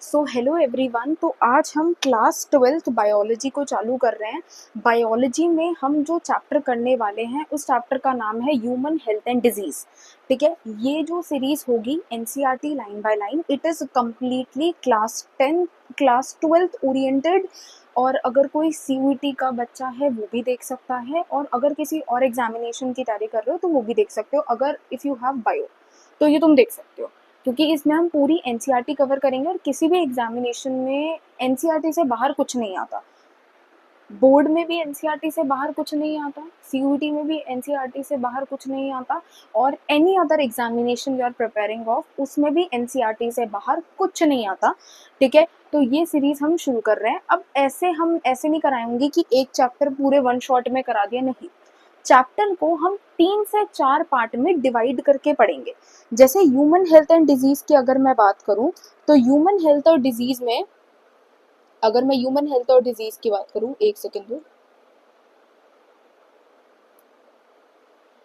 So hello everyone. तो आज हम क्लास 12th बायोलॉजी को चालू कर रहे हैं। बायोलॉजी में हम जो चैप्टर करने वाले हैं उस चैप्टर का नाम है ह्यूमन हेल्थ एंड डिजीज़। ठीक है, ये जो सीरीज़ होगी NCERT line by line, it is completely class 10 class 12th oriented. और अगर कोई सीयूईटी का बच्चा है वो भी देख सकता है, और अगर किसी और एग्जामिनेशन की तैयारी कर रहे हो तो वो भी देख सकते हो। अगर इफ़ यू हैव बायो तो ये तुम देख सकते हो, क्योंकि इसमें हम पूरी एनसीईआरटी कवर करेंगे और किसी भी एग्जामिनेशन में एनसीईआरटी से बाहर कुछ नहीं आता। बोर्ड में भी एनसीईआरटी से बाहर कुछ नहीं आता, सीयूईटी में भी एनसीईआरटी से बाहर कुछ नहीं आता, और any other examination you are preparing of उसमें भी एनसीईआरटी से बाहर कुछ नहीं आता। ठीक है, तो ये सीरीज हम शुरू कर रहे हैं। अब हम ऐसे नहीं कराएंगे कि एक चैप्टर पूरे वन शॉट में करा दिया, नहीं। चैप्टर को हम 3 से 4 पार्ट में डिवाइड करके पढ़ेंगे। जैसे ह्यूमन हेल्थ एंड डिजीज की अगर मैं बात करूं, तो ह्यूमन हेल्थ और डिजीज में, अगर मैं ह्यूमन हेल्थ और डिजीज की बात करूं, एक सेकेंड,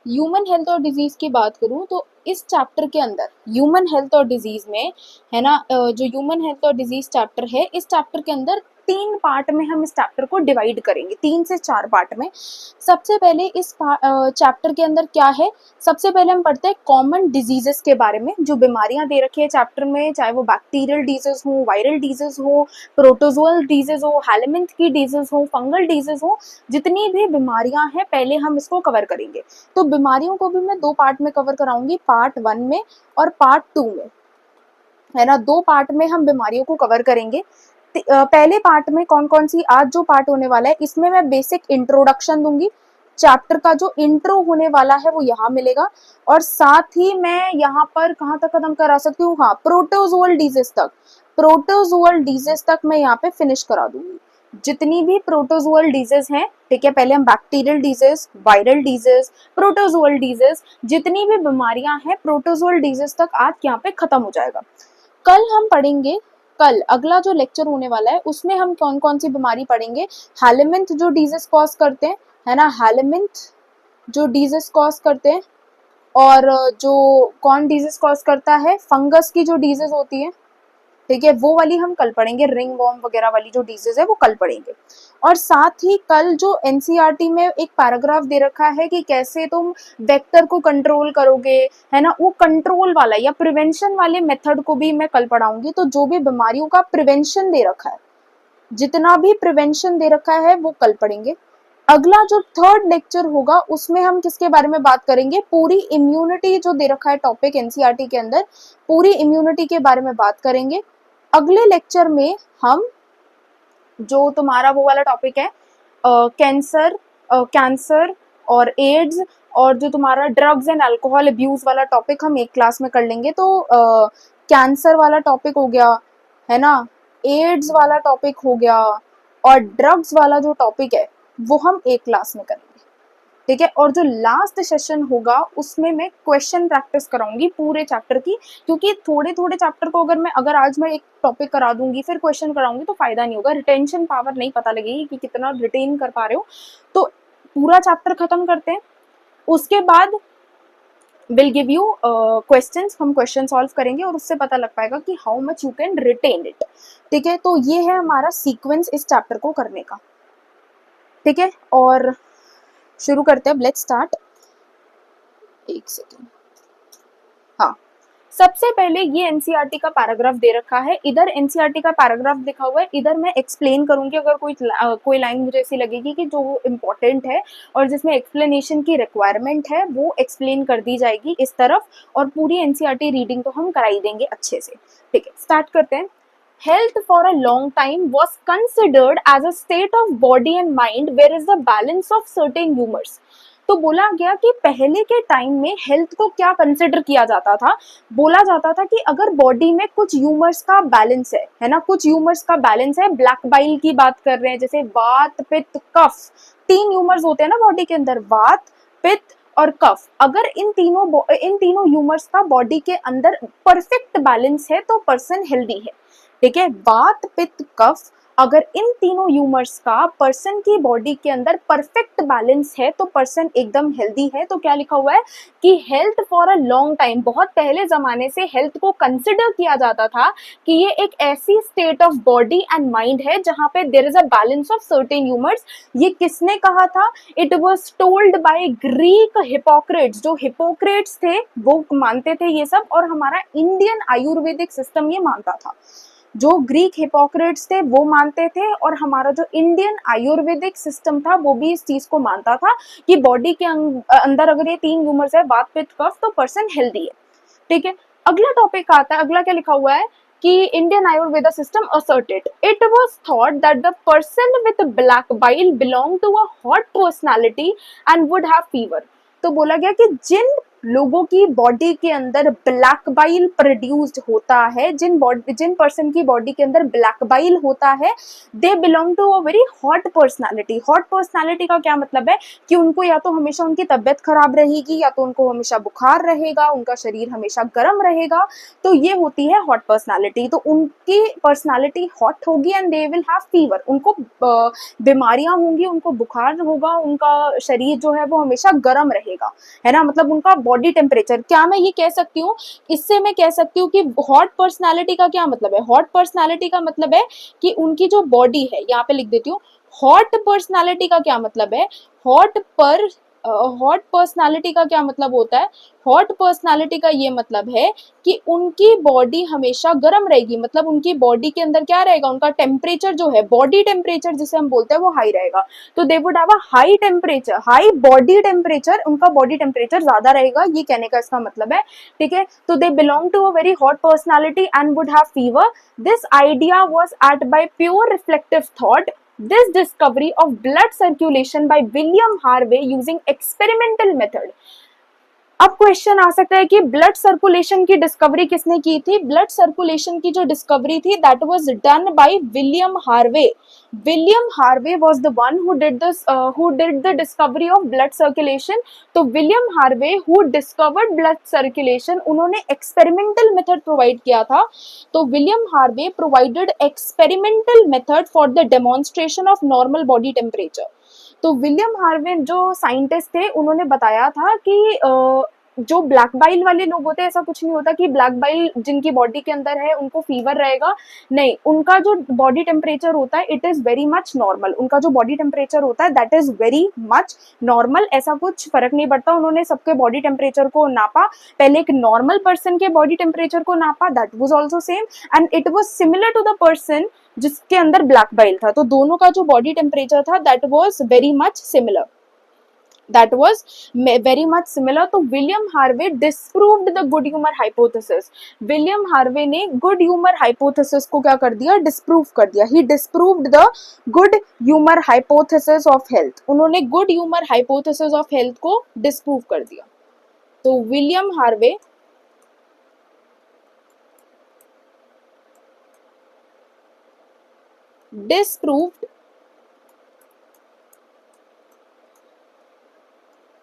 ह्यूमन हेल्थ और डिजीज की बात करूं तो इस चैप्टर के अंदर ह्यूमन हेल्थ और डिजीज में, है ना, जो ह्यूमन हेल्थ और डिजीज चैप्टर है, इस चैप्टर के अंदर 3 पार्ट में हम इस चैप्टर को डिवाइड करेंगे, 3 से 4 पार्ट में। सबसे पहले इस चैप्टर के अंदर क्या है, सबसे पहले हम पढ़ते हैं कॉमन डिजीजेस के बारे में। जो बीमारियां दे रखी है चैप्टर में, चाहे वो बैक्टीरियल डिजीज हो, वायरल डिजीज हो, प्रोटोजोअल डिजीज हो, हेलमिंथ की डिजीज हो, फंगल डिजीज हो, जितनी भी बीमारियां हैं पहले हम इसको कवर करेंगे। तो बीमारियों को भी मैं 2 पार्ट में कवर कराऊंगी, पार्ट 1 में और पार्ट 2 में, है ना। 2 पार्ट में हम बीमारियों को कवर करेंगे। पहले पार्ट में कौन कौन सी, आज जो पार्ट होने वाला है इसमें मैं बेसिक इंट्रोडक्शन दूंगी। चैप्टर का जो इंट्रो होने वाला है वो यहाँ मिलेगा, और साथ ही मैं यहाँ पर कहाँ तक खत्म करा सकती हूँ, हाँ, प्रोटोजोअल डिजीज तक। प्रोटोजोअल डिजीज तक मैं यहाँ पे फिनिश करा दूंगी, जितनी भी प्रोटोजोअल डिजीज हैं। ठीक है, पहले हम bacterial disease, viral disease, protozoal disease, जितनी भी बीमारियां हैं प्रोटोजोअल डिजीज तक आज यहाँ पे खत्म हो जाएगा। कल हम पढ़ेंगे, कल अगला जो लेक्चर होने वाला है उसमें हम कौन कौन सी बीमारी पढ़ेंगे। हेलमिंथ जो डिजीज कॉज करते हैं, है ना, हेलमिंथ जो डिजीज कॉज करते हैं, और जो कौन डिजीज कॉज करता है, फंगस की जो डिजीज होती है, ठीक है, वो वाली हम कल पढ़ेंगे। रिंग वॉर्म वगैरह वाली जो डिजीज है वो कल पढ़ेंगे। और साथ ही कल जो एनसीईआरटी में एक पैराग्राफ दे रखा है कि कैसे तुम वेक्टर को कंट्रोल करोगे, है ना, वो कंट्रोल वाला या प्रिवेंशन वाले मेथड को भी मैं कल पढ़ाऊंगी। तो जो भी बीमारियों का प्रिवेंशन दे रखा है, जितना भी प्रिवेंशन दे रखा है वो कल पढ़ेंगे। अगला जो थर्ड लेक्चर होगा उसमें हम किसके बारे में बात करेंगे, पूरी इम्यूनिटी जो दे रखा है टॉपिक एनसीईआरटी के अंदर, पूरी इम्यूनिटी के बारे में बात करेंगे। अगले लेक्चर में हम जो तुम्हारा वो वाला टॉपिक है, कैंसर और एड्स, और जो तुम्हारा ड्रग्स एंड अल्कोहल अब्यूज वाला टॉपिक हम एक क्लास में कर लेंगे। तो कैंसर वाला टॉपिक हो गया, है ना, एड्स वाला टॉपिक हो गया, और ड्रग्स वाला जो टॉपिक है वो हम एक क्लास में करेंगे। ठीक है, और जो लास्ट सेशन होगा उसमें मैं क्वेश्चन प्रैक्टिस कराऊंगी पूरे चैप्टर की, क्योंकि थोड़े थोड़े चैप्टर को अगर आज मैं एक टॉपिक करा दूंगी फिर क्वेश्चन कराऊंगी तो फायदा नहीं होगा, रिटेंशन पावर नहीं पता लगेगी कि कितना रिटेन कर पा रहे हो। तो पूरा चैप्टर खत्म करते हैं, उसके बाद विल गिव यू क्वेश्चंस, हम क्वेश्चन सॉल्व करेंगे और उससे पता लग पाएगा कि how much you can retain it. ठीक है, तो ये है हमारा सीक्वेंस इस चैप्टर को करने का। ठीक है, और शुरू करते हैं, लेट्स स्टार्ट। एक सेकेंड, हाँ, सबसे पहले ये एनसीईआरटी का पैराग्राफ दे रखा है, इधर एनसीईआरटी का पैराग्राफ लिखा हुआ है, इधर मैं एक्सप्लेन करूंगी। अगर कोई लाइन मुझे ऐसी लगेगी कि जो इम्पोर्टेंट है और जिसमें एक्सप्लेनेशन की रिक्वायरमेंट है वो एक्सप्लेन कर दी जाएगी इस तरफ, और पूरी एनसीईआरटी रीडिंग तो हम कराई देंगे अच्छे से। ठीक है, स्टार्ट करते हैं। Health for a long time was considered as a state of body and mind where is the balance of certain humors। तो बोला गया कि पहले के टाइम में हेल्थ को क्या कंसिडर किया जाता था, बोला जाता था कि अगर बॉडी में कुछ ह्यूमर्स का बैलेंस है ना, कुछ ह्यूमर्स का बैलेंस है। ब्लैक बाइल की बात कर रहे हैं, जैसे वात, पित्त, कफ, 3 ह्यूमर्स होते हैं ना बॉडी के अंदर, वात, पित्त और कफ। अगर इन तीनों ह्यूमर्स का बॉडी के अंदर परफेक्ट बैलेंस है तो पर्सन हेल्दी है। ठीक है, वात, पित्त, कफ अगर इन तीनों ह्यूमर्स का पर्सन की बॉडी के अंदर परफेक्ट बैलेंस है तो पर्सन एकदम हेल्दी है। तो क्या लिखा हुआ है कि health for a long time, बहुत पहले जमाने से हेल्थ को कंसिडर किया जाता था कि ये एक ऐसी state of body and mind है जहां पे there is a balance of certain humours. ये किसने कहा था? It was told by Greek Hippocrates. जो हिपोक्रेट्स थे वो मानते थे ये सब, और हमारा इंडियन आयुर्वेदिक सिस्टम ये मानता था। जो ग्रीक हिपोक्रेट्स थे वो मानते थे, और हमारा जो इंडियन आयुर्वेदिक सिस्टम था वो भी इस चीज को मानता था कि बॉडी के अंदर अगर ये तीन ह्यूमर्स है, वात पित्त कफ, तो पर्सन हेल्दी है। ठीक है, अगला टॉपिक आता है। अगला क्या लिखा हुआ है कि Indian Ayurveda system asserted it was thought that the person with black bile belonged to a hot personality and would have fever। तो बोला गया कि जिन लोगों की बॉडी के अंदर ब्लैक बाइल प्रोड्यूस्ड होता है, जिन पर्सन की बॉडी के अंदर ब्लैक बाइल होता है, they belong to a very hot personality. Hot personality का क्या मतलब है कि उनको या तो हमेशा उनकी तबियत खराब रहेगी, या तो उनको हमेशा बुखार रहेगा, उनका शरीर हमेशा गर्म रहेगा, तो ये होती है हॉट पर्सनालिटी। तो उनकी पर्सनालिटी हॉट होगी and they will have fever, उनको बीमारियां होंगी, उनको बुखार होगा, उनका शरीर जो है वो हमेशा गर्म रहेगा, है ना, मतलब उनका बॉडी टेम्परेचर। क्या मैं ये कह सकती हूँ, इससे मैं कह सकती हूँ कि हॉट पर्सनालिटी का क्या मतलब है? हॉट पर्सनालिटी का मतलब है कि उनकी जो बॉडी है, यहाँ पे लिख देती हूँ, हॉट पर्सनालिटी का क्या मतलब है? हॉट पर्सनालिटी का क्या मतलब होता है? हॉट पर्सनालिटी का ये मतलब है कि उनकी बॉडी हमेशा गर्म रहेगी, मतलब उनकी बॉडी के अंदर क्या रहेगा, उनका टेम्परेचर जो है, बॉडी टेम्परेचर जिसे हम बोलते हैं, वो हाई रहेगा। तो they would have a high temperature, high body temperature, उनका बॉडी टेम्परेचर ज्यादा रहेगा, ये कहने का इसका मतलब है। ठीक है, तो they belong to a very hot personality and would have fever. This idea was at by pure reflective thought. This discovery of blood circulation by William Harvey using experimental method। अब क्वेश्चन आ सकता है कि blood circulation की discovery किसने की थी? Blood circulation की जो डिस्कवरी थी that was done by William Harvey. William Harvey was the one who did the discovery of blood circulation. तो William Harvey who discovered blood circulation, उन्होंने एक्सपेरिमेंटल मेथड प्रोवाइड किया था। तो William Harvey provided experimental method for the demonstration of normal body temperature. तो William Harvey जो scientist थे, उन्होंने बताया था कि जो ब्लैक बाइल वाले लोग होते हैं, ऐसा कुछ नहीं होता कि ब्लैक बाइल जिनकी बॉडी के अंदर है उनको फीवर रहेगा, नहीं, उनका जो बॉडी टेम्परेचर होता है it is very much normal. उनका जो बॉडी टेम्परेचर होता है that is very much normal, ऐसा कुछ फर्क नहीं पड़ता। उन्होंने सबके बॉडी टेम्परेचर को नापा, पहले एक नॉर्मल पर्सन के बॉडी टेम्परेचर को नापा, that was also same, and it was similar to the person जिसके अंदर ब्लैक बाइल था। तो दोनों का जो बॉडी टेम्परेचर था that was very much similar, that was very much similar। तो William Harvey disproved the good humor hypothesis। William Harvey ने गुड ह्यूमर हाइपोथेसिस को क्या कर दिया? डिस्प्रूव कर दिया। He disproved the good humor hypothesis of health। उन्होंने good humour hypothesis of health को डिस्प्रूव कर दिया। तो William Harvey disproved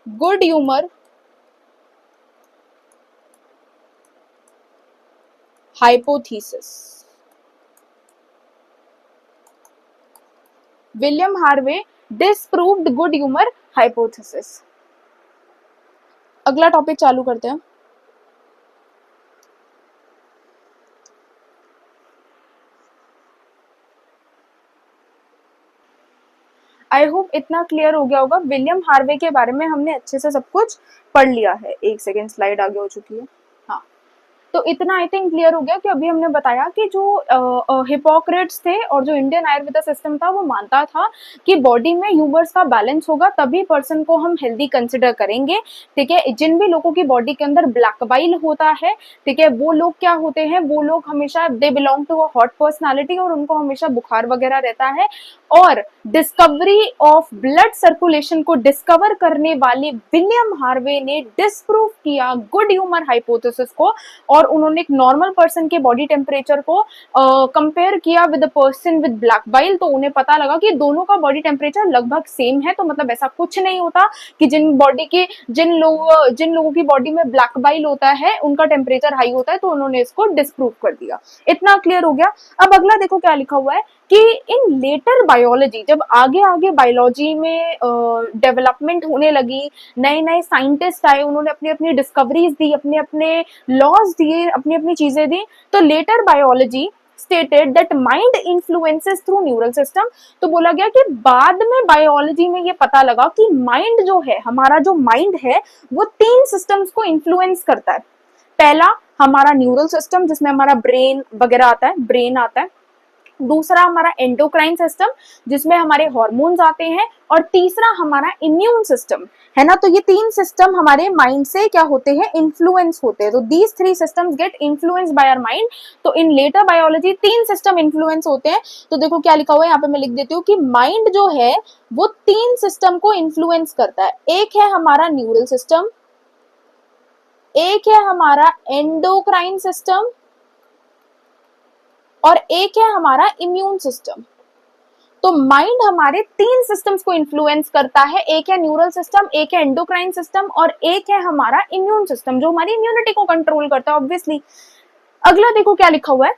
good humor hypothesis। William Harvey disproved good humor hypothesis। अगला टॉपिक चालू करते हैं। आई होप इतना क्लियर हो गया होगा। विलियम हार्वे के बारे में हमने अच्छे से सब कुछ पढ़ लिया है। एक सेकेंड, स्लाइड आगे हो चुकी है। हाँ, तो इतना आई थिंक क्लियर हो गया कि अभी हमने बताया कि जो हिपोक्रेट्स थे और जो इंडियन आयुर्वेदा सिस्टम था वो मानता था कि बॉडी में ह्यूमर्स का बैलेंस होगा तभी पर्सन को हम हेल्दी कंसिडर करेंगे। ठीक है, जिन भी लोगों की बॉडी के अंदर ब्लैक बाइल होता है, ठीक है, वो लोग क्या होते हैं, वो लोग हमेशा they belong to a hot personality और उनको हमेशा बुखार वगैरह रहता है। और डिस्कवरी ऑफ ब्लड सर्कुलेशन को डिस्कवर करने वाले विलियम हार्वे ने डिस्प्रूव किया गुड ह्यूमर हाइपोथेसिस को, और उन्होंने एक नॉर्मल पर्सन के बॉडी टेम्परेचर को कंपेयर किया with a person with black bile, तो उन्हें पता लगा कि दोनों का बॉडी टेम्परेचर लगभग सेम है। तो मतलब ऐसा कुछ नहीं होता कि जिन लोगों की बॉडी में ब्लैक बाइल होता है उनका टेम्परेचर हाई होता है, तो उन्होंने इसको डिस्प्रूव कर दिया। इतना क्लियर हो गया। अब अगला देखो क्या लिखा हुआ है कि इन लेटर बायोलॉजी, जब आगे आगे बायोलॉजी में डेवलपमेंट होने लगी, नए नए साइंटिस्ट आए, उन्होंने अपनी अपनी डिस्कवरीज दी, अपने अपने लॉज दिए, अपनी अपनी चीजें दी, तो later biology stated that mind influences through neural system। तो बोला गया कि बाद में बायोलॉजी में ये पता लगा कि माइंड जो है, हमारा जो माइंड है वो 3 सिस्टम्स को इन्फ्लुएंस करता है। पहला हमारा न्यूरल सिस्टम जिसमें हमारा ब्रेन वगैरह आता है, ब्रेन आता है। दूसरा हमारा एंडोक्राइन सिस्टम जिसमें हमारे हार्मोन्स आते हैं, और तीसरा हमारा इम्यून सिस्टम है ना। तो ये 3 सिस्टम हमारे माइंड से क्या होते हैं, इन्फ्लुएंस होते हैं। तो these 3 systems get influenced by our mind. तो in later biology 3 system influence होते हैं। तो देखो क्या लिखा हुआ है यहाँ पे, मैं लिख देती हूँ कि माइंड जो है वो 3 सिस्टम को इन्फ्लुएंस करता है। एक है हमारा न्यूरल सिस्टम, एक है हमारा एंडोक्राइन सिस्टम, और एक है हमारा इम्यून सिस्टम। तो माइंड हमारे 3 सिस्टम्स को इन्फ्लुएंस करता है। एक है न्यूरल सिस्टम, एक है एंडोक्राइन सिस्टम, और एक है हमारा इम्यून सिस्टम जो हमारी इम्यूनिटी को कंट्रोल करता है ऑब्वियसली। अगला देखो क्या लिखा हुआ है,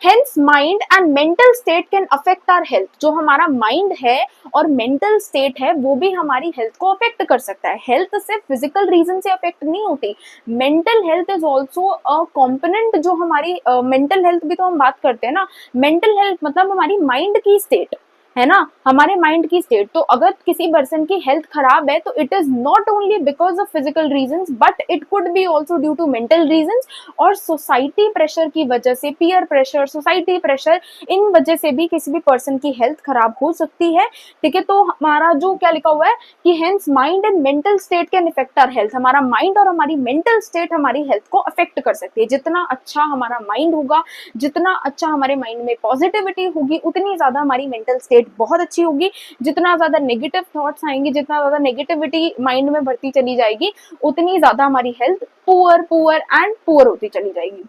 Hence mind and mental state can affect our health। जो हमारा माइंड है और मेंटल स्टेट है वो भी हमारी हेल्थ को अफेक्ट कर सकता है। हेल्थ सिर्फ फिजिकल रीजन से अफेक्ट नहीं होती, mental health is also a component. जो हमारी मेंटल हेल्थ भी तो हम बात करते हैं ना, मेंटल हेल्थ मतलब हमारी माइंड की स्टेट है ना, हमारे माइंड की स्टेट। तो अगर किसी पर्सन की हेल्थ खराब है तो it is not only because of physical reasons but it could be also due to mental reasons, और सोसाइटी प्रेशर की वजह से, पीयर प्रेशर, सोसाइटी प्रेशर, इन वजह से भी किसी भी पर्सन की हेल्थ खराब हो सकती है। ठीक है, तो हमारा जो क्या लिखा हुआ है कि hence mind and mental state can affect our health. हमारा माइंड और हमारी मेंटल स्टेट हमारी हेल्थ को अफेक्ट कर सकती है। जितना अच्छा हमारा माइंड होगा, जितना अच्छा हमारे माइंड में पॉजिटिविटी होगी, उतनी ज्यादा हमारी मेंटल स्टेट बहुत अच्छी होगी। जितना ज्यादा नेगेटिव थॉट्स आएंगे, जितना ज्यादा नेगेटिविटी माइंड में बढ़ती चली जाएगी, उतनी ज्यादा हमारी हेल्थ पुअर एंड पुअर होती चली जाएगी।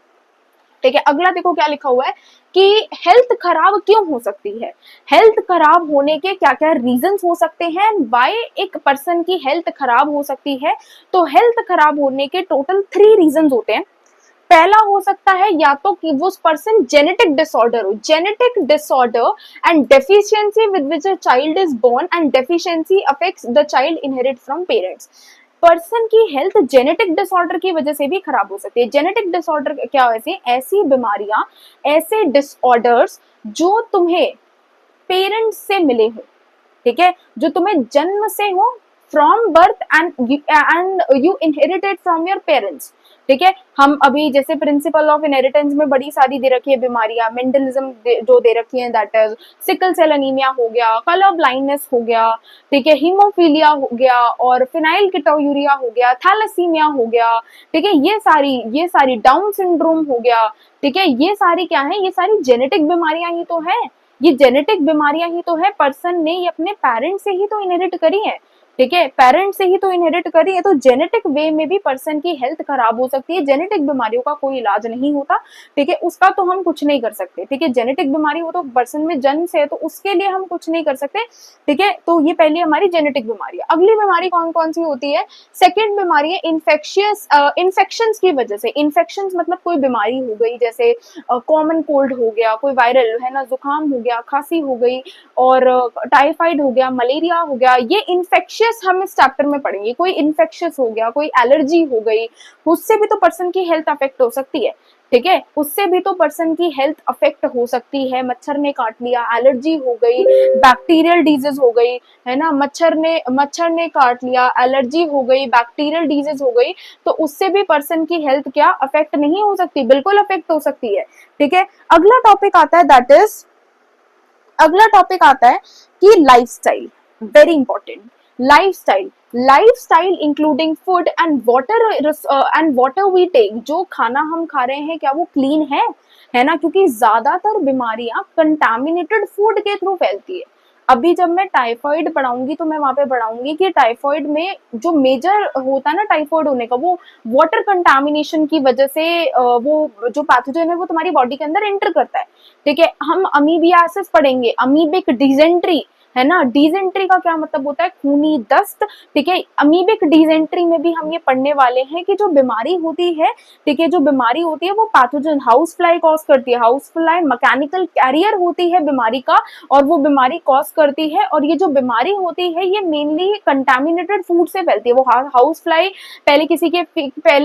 ठीक है, अगला देखो क्या लिखा हुआ है कि हेल्थ खराब क्यों हो सकती है, हेल्थ खराब होने के क्या क्या रीजंस हो सकते हैं, व्हाई एक पर्सन की हेल्थ खराब हो सकती है। तो हेल्थ खराब होने के टोटल 3 रीजंस होते हैं। पहला हो सकता है या तो कि वो पर्सन जेनेटिक डिसऑर्डर हो, genetic disorder and deficiency with which a child is born and deficiency affects the child inherit from parents. Person की हेल्थ जेनेटिक डिसऑर्डर की वजह से भी खराब हो सकती है। जेनेटिक डिसऑर्डर क्या, वैसे ऐसी बीमारियां, ऐसे डिसऑर्डर्स जो तुम्हें पेरेंट्स से मिले हो, ठीक है, जो तुम्हें जन्म से हो, from birth and you inherited from your parents. ठीक है, हम अभी जैसे प्रिंसिपल ऑफ इनहेरिटेंस में बड़ी सारी दे रखी है बीमारियां, मेंटलिज्म जो दे रखी है, that is sickle cell anaemia हो गया, कलर ब्लाइंडनेस हो गया, ठीक है, हीमोफीलिया हो गया, और फिनाइल कीटोयूरिया हो गया, थैलेसीमिया हो गया, ठीक है, ये सारी डाउन सिंड्रोम हो गया, ठीक है, ये सारी क्या है, ये सारी जेनेटिक बीमारियां ही तो है। ये जेनेटिक बीमारियां ही तो है, पर्सन ने ये अपने पेरेंट्स से ही तो इनहेरिट करी है। ठीक है, पेरेंट्स से ही तो इनहेरिट करी है। तो जेनेटिक वे में भी पर्सन की हेल्थ खराब हो सकती है। जेनेटिक बीमारियों का कोई इलाज नहीं होता, ठीक है, उसका तो हम कुछ नहीं कर सकते। ठीक है, जेनेटिक बीमारी वो तो पर्सन में जन्म से है, तो उसके लिए हम कुछ नहीं कर सकते। ठीक है, तो ये पहली हमारी जेनेटिक बीमारी है। अगली बीमारी कौन कौन सी होती है, सेकेंड बीमारी है इन्फेक्शंस की वजह से। इन्फेक्शंस मतलब कोई बीमारी हो गई, जैसे कॉमन कोल्ड हो गया, कोई वायरल है ना, जुकाम हो गया, खांसी हो गई, और टाइफाइड हो गया, मलेरिया हो गया, ये इन्फेक्शियस हम इस चैप्टर में पढ़ेंगे। कोई इन्फेक्शियस हो गया, कोई एलर्जी हो गई, उससे भी तो पर्सन की हेल्थ अफेक्ट हो सकती है। ठीक है, उससे भी तो पर्सन की हेल्थ अफेक्ट हो सकती है। मच्छर ने काट लिया, एलर्जी हो गई, बैक्टीरियल डिजीज हो गई, है ना, मच्छर ने काट लिया, एलर्जी हो गई, बैक्टीरियल डिजीज हो गई, तो उससे भी पर्सन की हेल्थ क्या अफेक्ट नहीं हो सकती, बिल्कुल अफेक्ट हो सकती है। ठीक है, अगला टॉपिक आता है, दैट इज अगला टॉपिक आता है कि lifestyle, very important. Lifestyle including food and water we take. जो खाना हम खा रहे हैं क्या वो क्लीन है ना, क्योंकि ज्यादातर बीमारियां कंटामिनेटेड फूड के थ्रू फैलती है। अभी जब मैं टाइफाइड पढ़ाऊंगी तो मैं वहां पे पढ़ाऊंगी कि टाइफाइड में जो मेजर होता है ना टाइफाइड होने का, वो वाटर कंटामिनेशन की वजह से वो जो पैथोजन है वो तुम्हारी बॉडी के अंदर एंटर करता है। ठीक है, हम अमीबियासिस पढ़ेंगे, अमीबिक डिजेंट्री, है ना। डिजेंट्री का क्या मतलब होता है, खूनी दस्त। ठीक है, अमीबिक डिजेंट्री में भी हम ये पढ़ने वाले हैं कि जो बीमारी होती है, ठीक है, जो बीमारी होती है वो पैथोजन हाउस फ्लाई कॉज करती है। हाउस फ्लाई मैकेनिकल कैरियर होती है बीमारी का, और वो बीमारी कॉज करती है। और ये जो बीमारी होती है ये मेनली कंटामिनेटेड फूड से फैलती है। वो हाउस फ्लाई पहले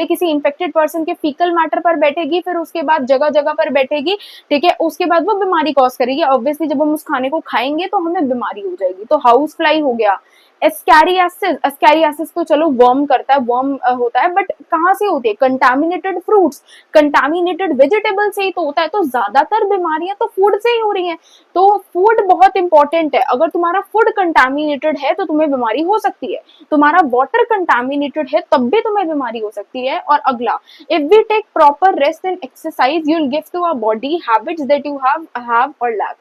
किसी इन्फेक्टेड पर्सन के फीकल मैटर पर बैठेगी, फिर उसके बाद जगह जगह पर बैठेगी। ठीक है, उसके बाद वो बीमारी कॉज करेगी। ऑब्वियसली जब हम उस खाने को खाएंगे तो हमें बीमारी हो जाएगी। तो हाउस फ्लाई हो गया। एस्कैरियासिस, एस्कैरियासिस तो चलो वर्म करता है, वर्म होता है, बट कहाँ से होती है, कंटामिनेटेड फ्रूट्स, कंटामिनेटेड वेजिटेबल से ही तो होता है। तो ज्यादातर बीमारियां तो फूड से ही हो रही हैं। तो फूड बहुत इंपॉर्टेंट है। अगर तुम्हारा फूड कंटामिनेटेड है तो तुम्हें बीमारी हो सकती है, तुम्हारा वाटर कंटामिनेटेड है तब भी तुम्हें बीमारी हो सकती है। और अगला, if we take proper rest and exercise you will give to our body habits that you have और लैक।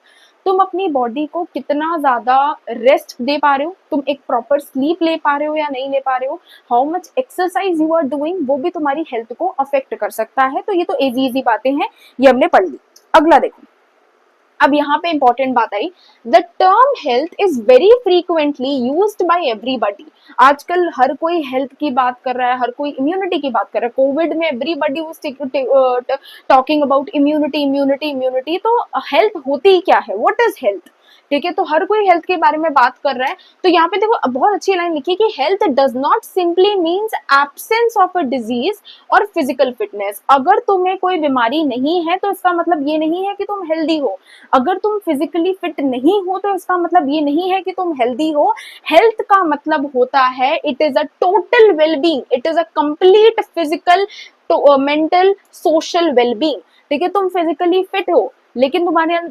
तुम अपनी बॉडी को कितना ज्यादा रेस्ट दे पा रहे हो, तुम एक प्रॉपर स्लीप ले पा रहे हो या नहीं ले पा रहे हो, how much exercise you are doing, वो भी तुम्हारी हेल्थ को अफेक्ट कर सकता है। तो ये तो इजी इजी बातें हैं, ये हमने पढ़ ली। अगला देखो, अब यहाँ पे इंपॉर्टेंट बात आई, the term health is very frequently used by everybody. आजकल हर कोई हेल्थ की बात कर रहा है, हर कोई इम्यूनिटी की बात कर रहा है। कोविड में everybody was talking about immunity immunity immunity. तो हेल्थ होती क्या है, व्हाट इज हेल्थ? ठीक है, तो हर कोई हेल्थ के बारे में बात कर रहा है। तो यहाँ पे देखो बहुत अच्छी लाइन लिखी कि health does not simply means absence of a disease और फिजिकल फिटनेस। अगर तुम्हें कोई बीमारी नहीं है तो इसका मतलब ये नहीं है कि तुम हेल्दी हो। अगर तुम फिजिकली फिट नहीं हो तो इसका मतलब ये नहीं है कि तुम हेल्दी हो। हेल्थ का मतलब होता है it is a total wellbeing, it is a complete physical, mental, social wellbeing. ठीक है, तुम फिजिकली फिट हो लेकिन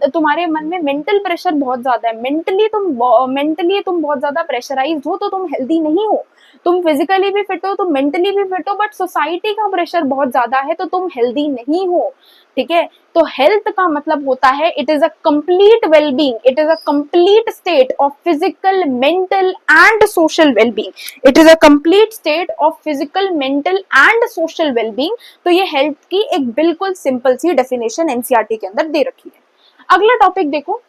तुम्हारे मन में मेंटल प्रेशर बहुत ज्यादा है, मेंटली तुम बहुत ज्यादा प्रेशराइज्ड हो, तो तुम हेल्दी नहीं हो। तुम फिजिकली भी फिट हो, तुम मेंटली भी फिट हो, बट सोसाइटी का प्रेशर बहुत ज्यादा है तो तुम हेल्दी नहीं हो। ठीक है, तो हेल्थ का मतलब होता है it is a complete wellbeing, it is a complete state of physical, mental and social wellbeing. It is a complete state of physical, mental and social wellbeing. तो ये हेल्थ की एक बिल्कुल सिंपल सी डेफिनेशन एनसीईआरटी के अंदर दे रखी है। अगला टॉपिक देखो,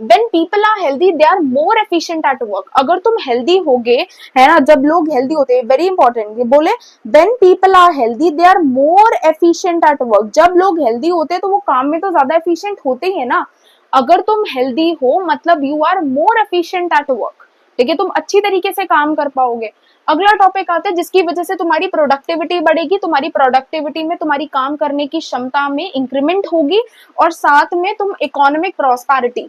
when people are healthy they are more efficient at work। अगर तुम हेल्दी होगे, है ना, जब लोग हेल्दी होते हैं, वेरी इंपॉर्टेंट, ये बोले when people are healthy they are more efficient at work। जब लोग हेल्दी होते हैं तो वो काम में तो ज्यादा एफिशिएंट होते ही है ना। अगर तुम हेल्दी हो मतलब you are more efficient at work. ठीक है, तुम अच्छी तरीके से काम कर पाओगे। अगला टॉपिक आता है जिसकी वजह से तुम्हारी प्रोडक्टिविटी बढ़ेगी, तुम्हारी प्रोडक्टिविटी में तुम्हारी काम करने की क्षमता में इंक्रीमेंट होगी, और साथ में तुम इकोनॉमिक प्रॉस्पेरिटी,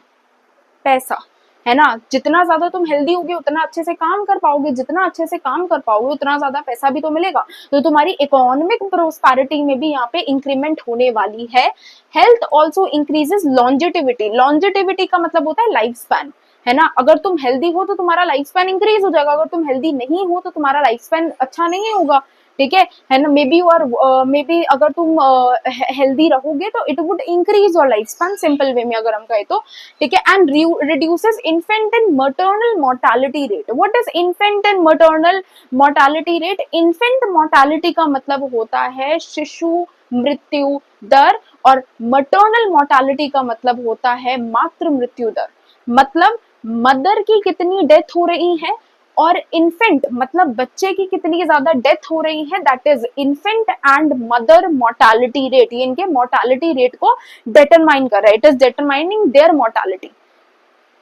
पैसा, है ना, जितना ज्यादा तुम हेल्दी होगे उतना अच्छे से काम कर पाओगे, जितना अच्छे से काम कर पाओगे उतना ज्यादा पैसा भी तो मिलेगा। तो तुम्हारी इकोनॉमिक प्रोस्पेरिटी में भी यहाँ पे इंक्रीमेंट होने वाली है। Health also increases longevity. Longevity का मतलब होता है लाइफ स्पैन, है ना। अगर तुम हेल्दी हो तो तुम्हारा लाइफ स्पैन इंक्रीज हो जाएगा, अगर तुम हेल्दी नहीं हो तो तुम्हारा लाइफ स्पैन अच्छा नहीं होगा। ठीक है ना। मे बी अगर तुम हेल्दी रहोगे तो it would increase your life span, simple way में अगर हम कहें तो। ठीक है, and reduces infant and maternal mortality rate. What is infant and maternal mortality rate? Infant mortality का मतलब होता है शिशु मृत्यु दर, और मटर्नल मोर्टालिटी का मतलब होता है मातृ मृत्यु दर। मतलब मदर की कितनी डेथ हो रही है, और इन्फेंट मतलब बच्चे की कितनी ज्यादा डेथ हो रही है, that is infant and mother mortality rate. ये इनके मोर्टालिटी रेट को डिटरमाइन कर रहा है, it is determining their mortality.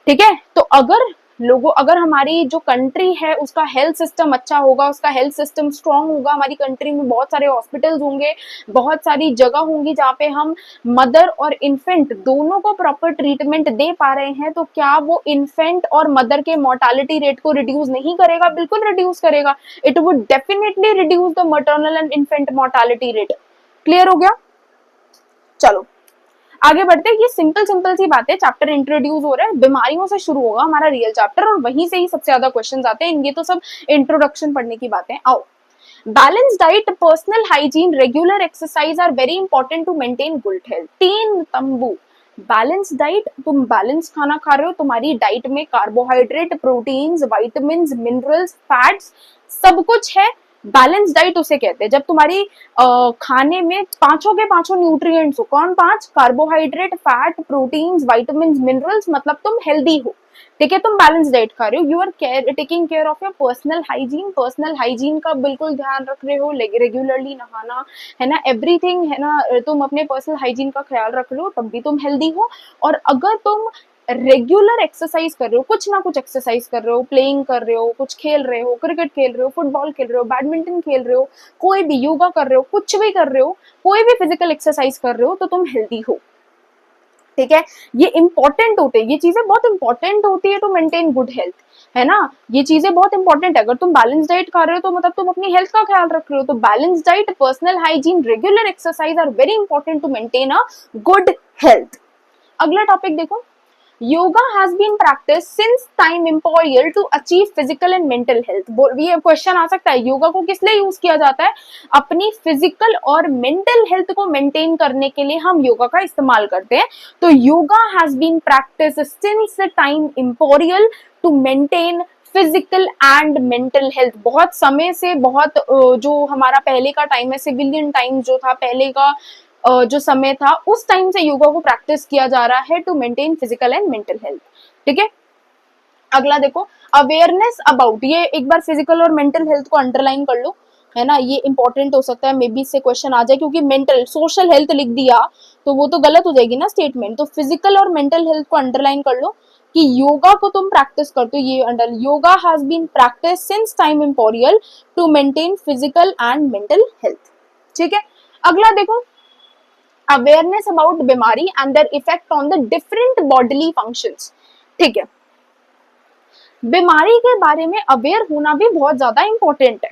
ठीक है, तो अगर हमारी जो कंट्री है उसका हेल्थ सिस्टम अच्छा होगा, उसका हेल्थ सिस्टम स्ट्रांग होगा, हमारी कंट्री में बहुत सारे हॉस्पिटल्स होंगे, बहुत सारी जगह होंगी जहाँ पे हम मदर और इन्फेंट दोनों को प्रॉपर ट्रीटमेंट दे पा रहे हैं, तो क्या वो इन्फेंट और मदर के मोर्टालिटी रेट को रिड्यूस नहीं करेगा? बिल्कुल रिड्यूस करेगा। It would definitely reduce the maternal and infant mortality rate. Clear हो गया? चलो आगे बढ़ते हैं। ये सिंपल सिंपल सी बातें, चैप्टर इंट्रोड्यूस हो रहा है, बीमारियों से शुरू होगा हमारा रियल चैप्टर, और वहीं से ही सबसे ज्यादा क्वेश्चंस आते हैं। ये तो सब इंट्रोडक्शन पढ़ने की बातें। आओ, balance diet, personal hygiene, regular exercise are very important to maintain good health. तीन तंबू, बैलेंस डाइट, तुम बैलेंस खाना खा रहे हो, तुम्हारी डाइट में carbohydrate, proteins, vitamins, minerals, fats सब कुछ है, बैलेंस डाइट उसे कहते हैं। जब तुम्हारी खाने में पांचों के पांचों न्यूट्रिएंट्स हो, कौन पांच? Carbohydrate, fat, proteins, vitamins, minerals, मतलब तुम हेल्दी हो, ठीक है, तुम बैलेंस डाइट खा रहे हो। You are taking care of your personal hygiene, personal hygiene का बिल्कुल ध्यान रख रहे हो, रेगुलरली नहाना, है ना, एवरीथिंग, है ना, तुम अपने पर्सनल हाइजीन का ख्याल रख रहे हो, तब भी तुम हेल्दी हो। और अगर तुम रेगुलर एक्सरसाइज कर रहे हो, कुछ ना कुछ एक्सरसाइज कर रहे हो, प्लेइंग कर रहे हो, कुछ खेल रहे हो, क्रिकेट खेल रहे हो, फुटबॉल खेल रहे हो, बैडमिंटन खेल रहे हो, कोई भी योगा कर रहे हो, कुछ भी कर रहे हो, कोई भी फिजिकल एक्सरसाइज कर रहे हो, तो तुम हेल्दी हो, ठीक है। ये इंपॉर्टेंट होते हैं, ये चीजें बहुत इंपॉर्टेंट होती है टू मेंटेन गुड हेल्थ, है ना, ये चीजें बहुत इंपॉर्टेंट है। अगर तुम बैलेंस डाइट खा रहे हो तो मतलब तुम अपनी हेल्थ का ख्याल रख रहे हो। तो balance diet, personal hygiene, regular exercise are very important to maintain a good health. अगला टॉपिक देखो, yoga has been practice since time immemorial to achieve physical and mental health. ये क्वेश्चन आ सकता है, योगा को किस लिए यूज किया जाता है? अपनी फिजिकल और मेंटल हेल्थ को मेंटेन करने के लिए हम योगा का इस्तेमाल करते हैं। तो yoga has been practice since time immemorial to maintain physical and mental health. बहुत समय से, बहुत जो हमारा पहले का टाइम है, सिविलियन टाइम जो था पहले का, जो समय था, उस टाइम से योगा को प्रैक्टिस किया जा रहा है to maintain physical and mental health, ठीक है। अगला देखो, अवेयरनेस अबाउट, ये एक बार फिजिकल और मेंटल हेल्थ को अंडरलाइन कर लो, है ना, ये इंपॉर्टेंट हो सकता है, मे बी इससे क्वेश्चन आ जाए, क्योंकि मेंटल, सोशल हेल्थ लिख दिया तो वो तो गलत हो जाएगी ना स्टेटमेंट। तो फिजिकल और मेंटल हेल्थ को अंडरलाइन कर लो कि योगा को तुम प्रैक्टिस करते हो, ये under, yoga has been practice since time immemorial to maintain physical and mental health, ठीक है। अगला देखो, अवेयरनेस अबाउट बीमारी and their effect on the different bodily functions, ठीक है। बीमारी के बारे में अवेयर होना भी बहुत ज्यादा इंपॉर्टेंट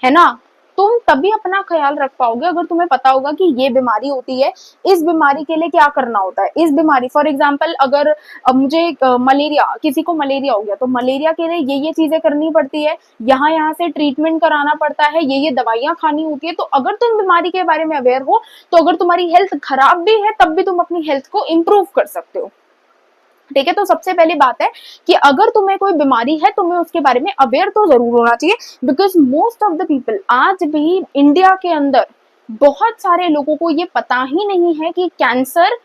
है ना। तुम तभी अपना ख्याल रख पाओगे अगर तुम्हें पता होगा कि ये बीमारी होती है, इस बीमारी के लिए क्या करना होता है। इस बीमारी, फॉर एग्जांपल, अगर मुझे मलेरिया, किसी को मलेरिया हो गया, तो मलेरिया के लिए ये चीजें करनी पड़ती है, यहाँ यहाँ से ट्रीटमेंट कराना पड़ता है, ये दवाइयां खानी होती है। तो अगर तुम बीमारी के बारे में अवेयर हो, तो अगर तुम्हारी हेल्थ खराब भी है तब भी तुम अपनी हेल्थ को इम्प्रूव कर सकते हो, ठीक है। तो सबसे पहली बात है कि अगर तुम्हें कोई बीमारी है, तुम्हें उसके बारे में अवेयर तो जरूर होना चाहिए, because most of the people, आज भी इंडिया के अंदर बहुत सारे लोगों को ये पता ही नहीं है कि कैंसर,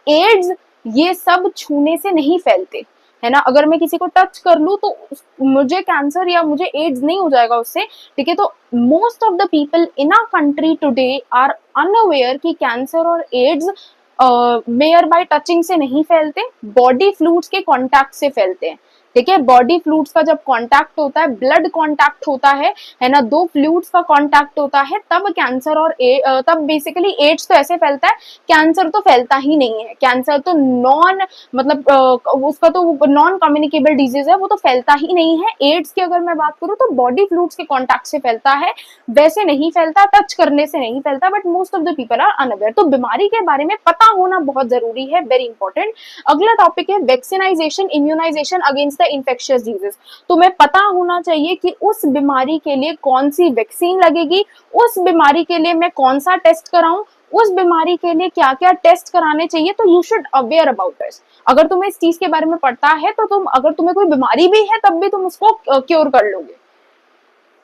एड्स, ये सब छूने से नहीं फैलते, है ना। अगर मैं किसी को टच कर लूं तो मुझे कैंसर या मुझे एड्स नहीं हो जाएगा उससे, ठीक है। तो most of the people in our country today are unaware कि कैंसर और एड्स मेयर बाय टचिंग से नहीं फैलते, बॉडी फ्लूइड्स के कांटेक्ट से फैलते हैं, ठीक है। बॉडी फ्लूइड्स का जब कांटेक्ट होता है, ब्लड कांटेक्ट होता है ना, दो फ्लूइड्स का कांटेक्ट होता है, तब कैंसर और तब बेसिकली एड्स तो ऐसे फैलता है, कैंसर तो फैलता ही नहीं है। कैंसर तो नॉन, मतलब उसका तो नॉन कम्युनिकेबल डिजीज है, वो तो फैलता ही नहीं है। एड्स की अगर मैं बात करूं तो बॉडी फ्लूइड्स के कांटेक्ट से फैलता है, वैसे नहीं फैलता, टच करने से नहीं फैलता, but most of the people are unaware. तो बीमारी के बारे में पता होना बहुत जरूरी है, वेरी इंपॉर्टेंट। अगला टॉपिक है vaccination, immunisation against the infectious disease. तुम्हें पता होना चाहिए कि उस बीमारी के लिए कौन सी वैक्सीन लगेगी, उस बीमारी के लिए मैं कौन सा टेस्ट कराऊं, उस बीमारी के लिए क्या क्या टेस्ट कराने चाहिए। तो you should aware about this. अगर तुम्हें इस चीज के बारे में पता है तो तुम, अगर तुम्हें कोई बीमारी भी है तब भी तुम उसको क्योर कर लोगे,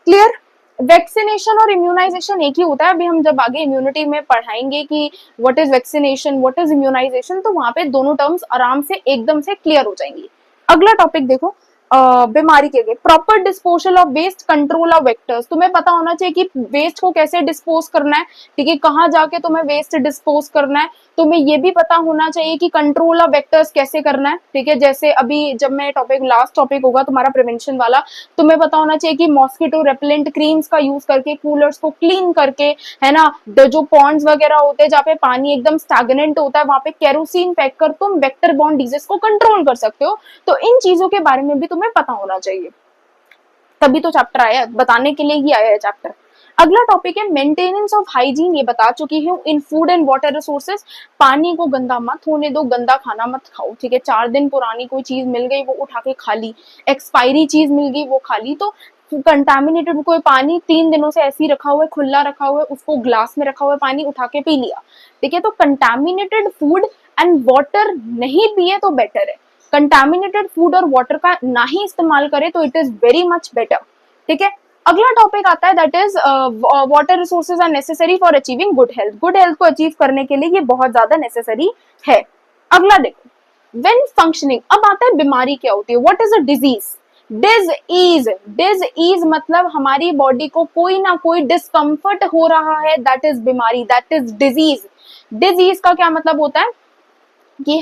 क्लियर। वैक्सीनेशन और इम्यूनाइजेशन एक ही होता है। अभी हम जब आगे इम्यूनिटी में पढ़ाएंगे कि what is vaccination, what is immunisation, तो वहां पे दोनों टर्म्स आराम से एकदम से क्लियर हो जाएंगी। अगला टॉपिक देखो, बीमारी के लिए proper disposal of waste, control of vectors. तुम्हें पता होना चाहिए कि वेस्ट को कैसे डिस्पोज करना है, ठीक है, कहाँ जाके तुम्हें वेस्ट डिस्पोज करना है। तुम्हें ये भी पता होना चाहिए कि कंट्रोल ऑफ वेक्टर्स कैसे करना है, ठीक है। जैसे अभी जब मैं टॉपिक, लास्ट टॉपिक होगा तुम्हारा प्रिवेंशन वाला, तुम्हें पता होना चाहिए कि मॉस्किटो रेपेलेंट क्रीम्स का यूज करके, कूलर्स को क्लीन करके, है ना, जो पॉन्ड्स वगैरह होते हैं जहाँ पे पानी एकदम स्टैग्नेंट होता है, वहां पे केरोसिन फेंक कर तुम वेक्टर बॉर्न डिजीज को कंट्रोल कर सकते हो। तो इन चीजों के बारे में भी तुम्हें पता होना चाहिए, तभी तो चैप्टर आया है, बताने के लिए ही आया है चैप्टर। अगला टॉपिक है मेंटेनेंस ऑफ हाइजीन, ये बता चुकी हूँ। इन फूड एंड वाटर रिसोर्सेज, पानी को गंदा मत होने दो, गंदा खाना मत खाओ, ठीक है। 4 दिन पुरानी कोई चीज मिल गई वो उठा के खा ली, एक्सपायरी चीज मिल गई वो खा ली, तो कंटामिनेटेड कोई पानी 3 दिनों से ऐसे ही रखा हुआ है, खुला रखा हुआ है, उसको ग्लास में रखा हुआ है, पानी उठा के पी लिया, ठीक है। तो कंटामिनेटेड फूड एंड वाटर नहीं पिए तो बेटर है, कंटामिनेटेड फूड और वाटर का ना ही इस्तेमाल करें तो it is very much better. ठीक है, अगला टॉपिक आता है that is water resources are necessary for achieving good health. Good health को अचीव करने के लिए ये बहुत ज्यादा नेसेसरी है। अगला देखो, व्हेन फंक्शनिंग, अब आता है बीमारी क्या होती है, what is a disease. Disease, disease मतलब हमारी बॉडी को कोई ना कोई डिस्कम्फर्ट हो रहा है, दैट इज बीमारी, दैट इज डिजीज। डिजीज का क्या मतलब होता है कि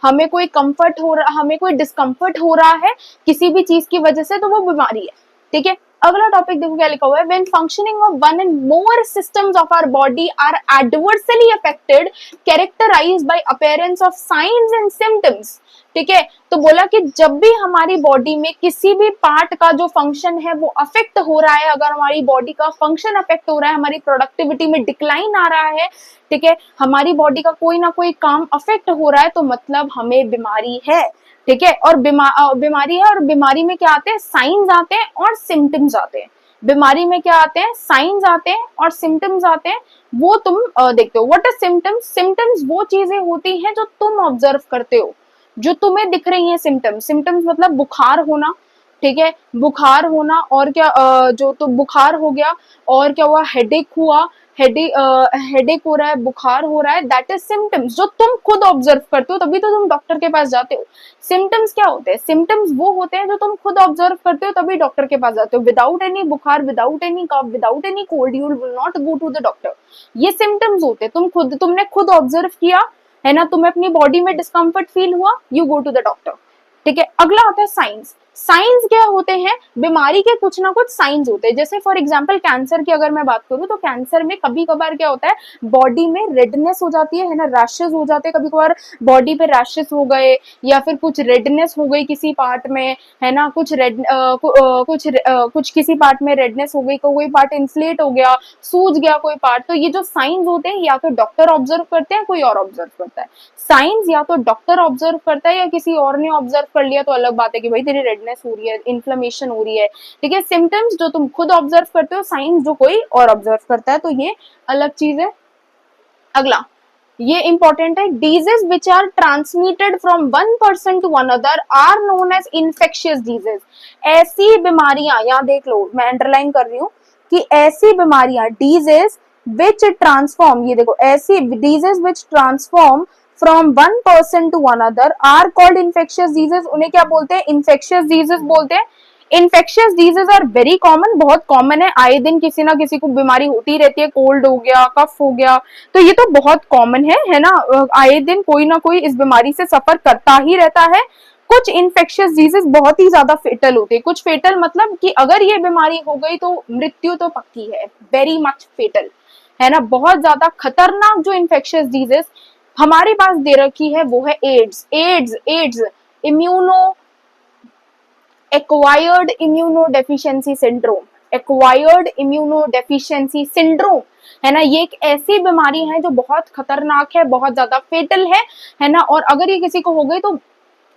हमें कोई कंफर्ट हो रहा, हमें कोई डिस्कम्फर्ट हो रहा है किसी भी चीज की वजह से, तो वो बीमारी है। ठीक है, अगला टॉपिक देखो क्या लिखा हुआ है, when functioning of one and more systems of our body are adversely affected characterised by appearance of signs and symptoms. ठीक है, तो बोला कि जब भी हमारी बॉडी में किसी भी पार्ट का जो फंक्शन है वो अफेक्ट हो रहा है, अगर हमारी बॉडी का फंक्शन अफेक्ट हो रहा है, हमारी प्रोडक्टिविटी में डिक्लाइन आ रहा है, ठीक है, हमारी बॉडी का कोई ना कोई काम अफेक्ट हो रहा है, तो मतलब हमें बीमारी है। ठीक है, और बीमारी है, और बीमारी में क्या आते हैं, साइंस आते हैं और सिम्टम्स आते हैं। बीमारी में क्या आते हैं, साइंस आते हैं और सिम्टम्स आते हैं, वो तुम देखते हो। व्हाट इज सिम्टम्स, सिम्टम्स वो चीजें होती हैं जो तुम ऑब्जर्व करते हो, जो तुम्हें दिख रही हैं। सिम्टम्स, सिम्टम्स मतलब बुखार होना, ठीक है, बुखार होना, और क्या जो तो बुखार हो गया, और क्या हुआ, हेडेक हुआ, हेडेक हो रहा है, बुखार हो रहा है, दैट इज सिम्टम्स जो तुम खुद ऑब्जर्व करते हो, तभी तो तुम डॉक्टर के पास जाते हो। सिम्टम्स क्या होते हैं, सिम्टम्स वो होते हैं जो तुम खुद ऑब्जर्व करते हो तभी डॉक्टर के पास जाते हो। विदाउट एनी बुखार, without any cough, without any cold, you will not go to the doctor. ये सिम्टम्स होते हैं, तुमने खुद ऑब्जर्व किया है ना, तुम्हें अपनी बॉडी में डिस्कम्फर्ट फील हुआ, you go to the doctor. ठीक है, अगला आता है साइंस। साइंस क्या होते हैं, बीमारी के कुछ ना कुछ साइंस होते हैं। जैसे फॉर एग्जांपल कैंसर की अगर मैं बात करूं, तो कैंसर में कभी कभार क्या होता है, बॉडी में रेडनेस हो जाती है ना, रैशेस हो जाते हैं, कभी कभार बॉडी पे रैशेस हो गए, या फिर कुछ रेडनेस हो गई किसी पार्ट में, है ना, कुछ किसी पार्ट में रेडनेस हो गई, कोई पार्ट इन्फ्लेट हो गया, सूज गया कोई पार्ट, तो ये जो साइंस होते हैं या तो डॉक्टर ऑब्जर्व करते हैं, कोई और ऑब्जर्व करता है। साइंस या तो डॉक्टर ऑब्जर्व करता है या किसी और ने ऑब्जर्व कर लिया, तो अलग बात है कि भाई तेरी रेडनेस हो रही है, इन्फ्लेमेशन हो रही है। ठीक है, सिम्टम्स जो तुम खुद ऑब्जर्व करते हो, साइंस जो कोई और ऑब्जर्व करता है, तो ये अलग चीज है। अगला ये इंपॉर्टेंट है, disease which are transmitted from one person to another are known as infectious disease. ऐसी बीमारियां, यहाँ देख लो मैं अंडरलाइन कर रही हूँ कि ऐसी बीमारियां, डिजीज विच ट्रांसफॉर्म, ये देखो, ऐसी disease which transform from one person to another are called infectious disease. उन्हें क्या बोलते हैं, इन्फेक्शियस डिजीज बोलते हैं। Infectious disease are very common, बहुत कॉमन है, आए दिन किसी ना किसी को बीमारी होती रहती है, कोल्ड हो गया, कफ हो गया, तो ये तो बहुत कॉमन है ना, आए दिन कोई ना कोई इस बीमारी से सफर करता ही रहता है। कुछ इन्फेक्शियस डिजीज बहुत ही ज्यादा फेटल होते हैं, कुछ फेटल मतलब कि अगर ये बीमारी हो गई तो मृत्यु तो पक्की है, वेरी मच फेटल, है ना, बहुत ज्यादा खतरनाक। जो इन्फेक्शियस डिजीज हमारे पास दे रखी है वो है AIDS. AIDS acquired immunodeficiency syndrome, acquired immunodeficiency syndrome, है ना, ये एक ऐसी बीमारी है जो बहुत खतरनाक है, बहुत ज्यादा फेटल है ना, और अगर ये किसी को हो गई तो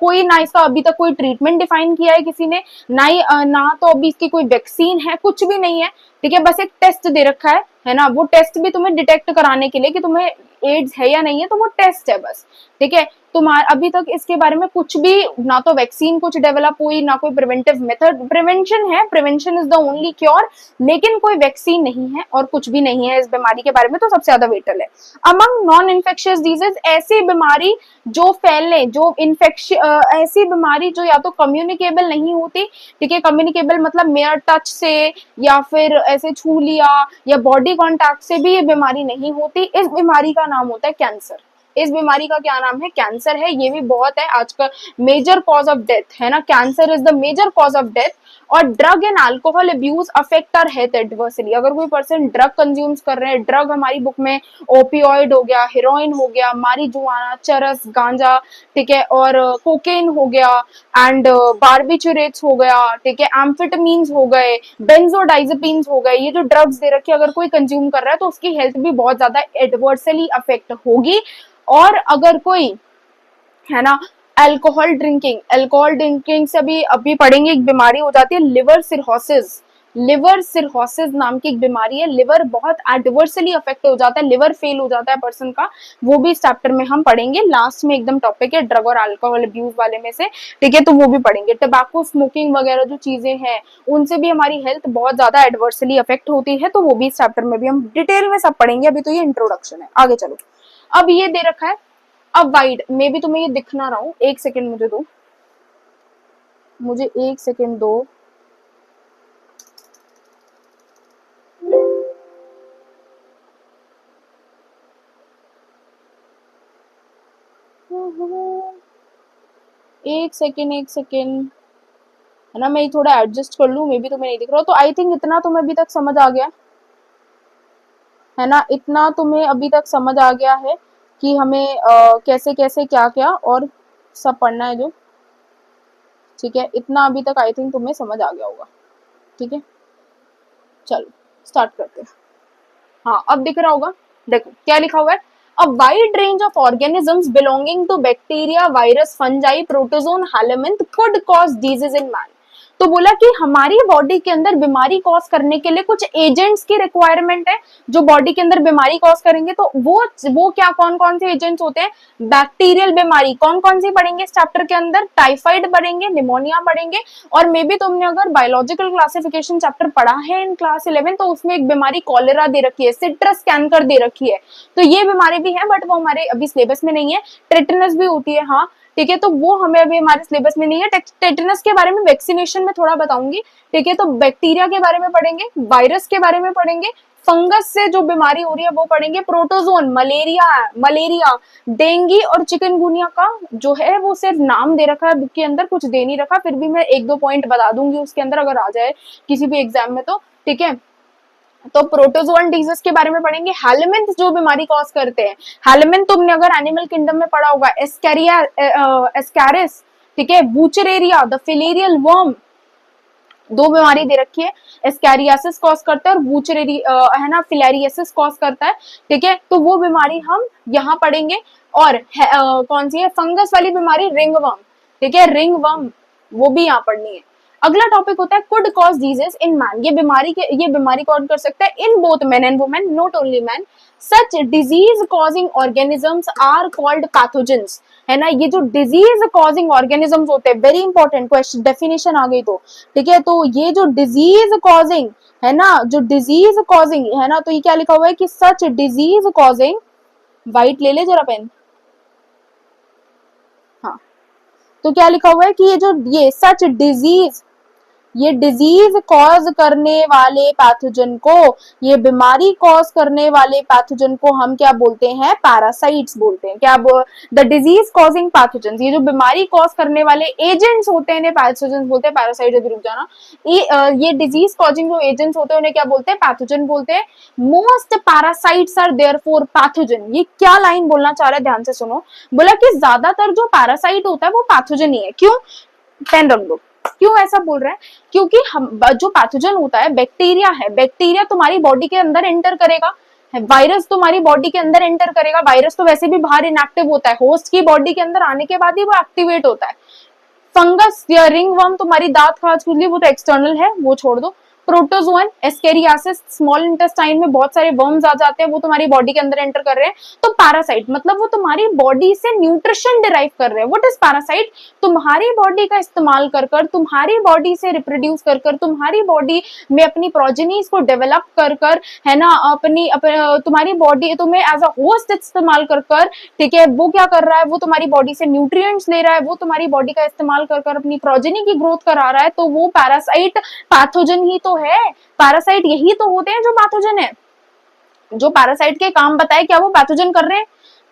कोई ना इसका अभी तक कोई ट्रीटमेंट डिफाइन किया है किसी ने, ना तो अभी इसकी कोई वैक्सीन है, कुछ भी नहीं है। ठीक है, बस एक टेस्ट दे रखा है ना, वो टेस्ट भी तुम्हें डिटेक्ट कराने के लिए कि तुम्हें एड्स है या नहीं है, तो वो टेस्ट है बस। ठीक है, तुम्हारा अभी तक इसके बारे में कुछ भी, ना तो वैक्सीन कुछ डेवलप हुई, ना कोई प्रिवेंटिव मेथड, प्रिवेंशन है, prevention is the only cure, लेकिन कोई वैक्सीन नहीं है और कुछ भी नहीं है इस बीमारी के बारे में, तो सबसे ज्यादा वेटल है। अमंग नॉन इन्फेक्शियस डिजीज, ऐसी बीमारी जो फैलने, जो ऐसी बीमारी जो या तो कम्युनिकेबल नहीं होती, ठीक है, कम्युनिकेबल मतलब मेयर टच से या फिर ऐसे छू लिया या बॉडी कॉन्टैक्ट से भी ये बीमारी नहीं होती, इस बीमारी का नाम होता है कैंसर। इस बीमारी का क्या नाम है, कैंसर है। ये भी बहुत है आजकल, मेजर कॉज ऑफ डेथ, है ना, cancer is the major cause of death. और drug and alcohol abuse affect our health adversely. अगर कोई पर्सन ड्रग कंज्यूम्स कर रहे हैं, ड्रग हमारी बुक में ओपियोइड हो गया, हेरोइन हो गया, मारिजुआना, चरस, गांजा, ठीक है, और कोकेन हो गया, एंड बार्बिचुरेट्स हो गया, ठीक है, एम्फेटामीन्स हो गए, बेंजोडाइजेपिन्स हो गए, ये जो ड्रग्स दे रखे अगर कोई कंज्यूम कर रहा है तो उसकी हेल्थ भी बहुत ज्यादा एडवर्सली अफेक्ट होगी। और अगर कोई, है ना, अल्कोहल ड्रिंकिंग से भी अभी पढ़ेंगे, एक बीमारी हो जाती है लिवर सिरहोसिस, लिवर सिरहोसिस नाम की एक बीमारी है, लिवर बहुत एडवर्सली अफेक्ट हो जाता है, लिवर फेल हो जाता है पर्सन का, वो भी इस चैप्टर में हम पढ़ेंगे। लास्ट में एकदम टॉपिक है ड्रग और अल्कोहल अब्यूज वाले में से, ठीक है, तो वो भी पढ़ेंगे। टबैको स्मोकिंग वगैरह जो चीजें हैं उनसे भी हमारी हेल्थ बहुत ज्यादा एडवर्सली अफेक्ट होती है, तो वो भी इस चैप्टर में भी हम डिटेल में सब पढ़ेंगे। अभी तो ये इंट्रोडक्शन है, आगे चलो। अब ये दे रखा है अब वाइड, मे भी तुम्हें ये दिख ना रहा हो, एक सेकेंड मुझे दो, मुझे एक सेकेंड दो। एक सेकेंड एक सेकेंड, है ना, मैं थोड़ा एडजस्ट कर लूं, मे बी तुम्हें नहीं दिख रहा। तो आई थिंक इतना तुम्हें अभी तक समझ आ गया है ना, इतना तुम्हें अभी तक समझ आ गया है कि हमें कैसे कैसे क्या क्या और सब पढ़ना है जो, ठीक है, इतना अभी तक आई थिंक तुम्हें समझ आ गया होगा, ठीक है। चलो स्टार्ट करते हैं। हाँ अब दिख रहा होगा, देखो क्या लिखा हुआ है, a wide range of organisms belonging to bacteria, virus, fungi, protozoan, helminth could cause disease in man. तो बोला कि हमारी बॉडी के अंदर बीमारी कॉज करने के लिए कुछ एजेंट्स की रिक्वायरमेंट है जो बॉडी के अंदर बीमारी कॉज करेंगे। तो वो क्या, कौन कौन से एजेंट्स होते हैं? बैक्टीरियल बीमारी कौन कौन सी पढ़ेंगे इस चैप्टर के अंदर? टाइफाइड पढ़ेंगे, निमोनिया पढ़ेंगे, और मे बी तुमने अगर बायोलॉजिकल क्लासिफिकेशन चैप्टर पढ़ा है इन क्लास 11 तो उसमें एक बीमारी कॉलेरा दे रखी है, सिट्रस कैंकर दे रखी है, तो ये बीमारी भी है बट वो हमारे अभी सिलेबस में नहीं है। टेटनस भी होती है, हाँ ठीक है, तो वो हमें अभी हमारे सिलेबस में नहीं है। टेटनस के बारे में वैक्सीनेशन में थोड़ा बताऊंगी, ठीक है। तो बैक्टीरिया के बारे में पढ़ेंगे, वायरस के बारे में पढ़ेंगे, फंगस से जो बीमारी हो रही है वो पढ़ेंगे, प्रोटोजोन, मलेरिया, डेंगू और चिकनगुनिया का जो है वो सिर्फ नाम दे रखा है बुक के अंदर, कुछ दे नहीं रखा, फिर भी मैं एक दो पॉइंट बता दूंगी उसके अंदर अगर आ जाए किसी भी एग्जाम में तो, ठीक है। तो प्रोटोजोअन डिजीज के बारे में पढ़ेंगे, हेलमिंथ जो बीमारी कॉज करते हैं, हेलमिंथ तुमने अगर एनिमल किंगडम में पढ़ा होगा, एस्कैरिस, ठीक है, बूचरेरिया, द फिलेरियल वर्म, दो बीमारी दे रखी है, एस्कैरियासिस कॉज करता है और बूचरेरी है ना फिलेरियासिस कॉज करता है, ठीक है। तो वो बीमारी हम यहाँ पढ़ेंगे, और कौन सी है फंगस वाली बीमारी, रिंगवर्म, ठीक है, रिंगवर्म वो भी यहाँ पढ़नी है। अगला टॉपिक होता है could cause disease in man, ये बीमारी कौन कर सकता है? In both man and women, not only man. Such disease causing organisms are called pathogens, है ना। ये जो डिजीज कॉजिंग ऑर्गेनिजम्स होते हैं, वेरी इंपॉर्टेंट क्वेश्चन, डेफिनेशन आ गई तो, ठीक है। तो ये जो डिजीज कॉजिंग है ना, जो डिजीज कॉजिंग है ना, तो ये क्या लिखा हुआ है कि सच डिजीज कॉजिंग, वाइट ले ले जरा पेन, हाँ, तो क्या लिखा हुआ है कि ये सच डिजीज, ये डिजीज कॉज करने वाले पैथोजन को, ये बीमारी कॉज करने वाले पैथोजन को हम क्या बोलते हैं? पैरासाइट्स बोलते हैं। क्या द डिजीज कॉजिंग पैथोजन, ये जो बीमारी कॉज करने वाले एजेंट्स होते हैं पैथोजन बोलते हैं, पैरासाइट अभी रुक जाना, ये डिजीज कॉजिंग जो एजेंट्स होते हैं उन्हें क्या बोलते हैं? पैथोजन बोलते हैं। Most parasites are therefore pathogen, ये क्या लाइन बोलना चाह रहा है ध्यान से सुनो, बोला कि ज्यादातर जो पैरासाइट होता है वो पैथोजन ही है। क्यों? पेन रख दो, क्यों ऐसा बोल रहे हैं? क्योंकि हम जो पैथोजन होता है बैक्टीरिया है, बैक्टीरिया तुम्हारी बॉडी के अंदर एंटर करेगा, वायरस तुम्हारी बॉडी के अंदर एंटर करेगा, वायरस तो वैसे भी बाहर इनएक्टिव होता है, होस्ट की बॉडी के अंदर आने के बाद ही वो एक्टिवेट होता है। फंगस या रिंग वर्म तुम्हारी दांत खाज खुजली, वो तो एक्सटर्नल है, वो छोड़ दो। प्रोटोजोन, एस्केरियासिस, स्मॉल इंटेस्टाइन में बहुत सारे वर्म्स आ जाते हैं, वो तुम्हारी बॉडी के अंदर एंटर कर रहे हैं। तो पैरासाइट मतलब वो तुम्हारी बॉडी से न्यूट्रिशन डिराइव कर रहे हैं। What is parasite? तुम्हारी बॉडी का इस्तेमाल कर कर, तुम्हारी बॉडी से रिप्रोड्यूस कर कर, तुम्हारी बॉडी में अपनी प्रोजेनीज को डेवलप कर कर, है ना, तुम्हारी बॉडी तुम्हें एज अ होस्ट इस्तेमाल कर कर, ठीक है, वो क्या कर रहा है? वो तुम्हारी बॉडी से न्यूट्रिएंट्स ले रहा है, वो तुम्हारी बॉडी का इस्तेमाल कर कर अपनी प्रोजेनी की ग्रोथ करा रहा है, तो वो पैरासाइट पैथोजन ही तो है। पैरासाइट यही तो होते हैं जो पैथोजन है। जो पैरासाइट के काम बताए, क्या वो पैथोजन कर रहे हैं?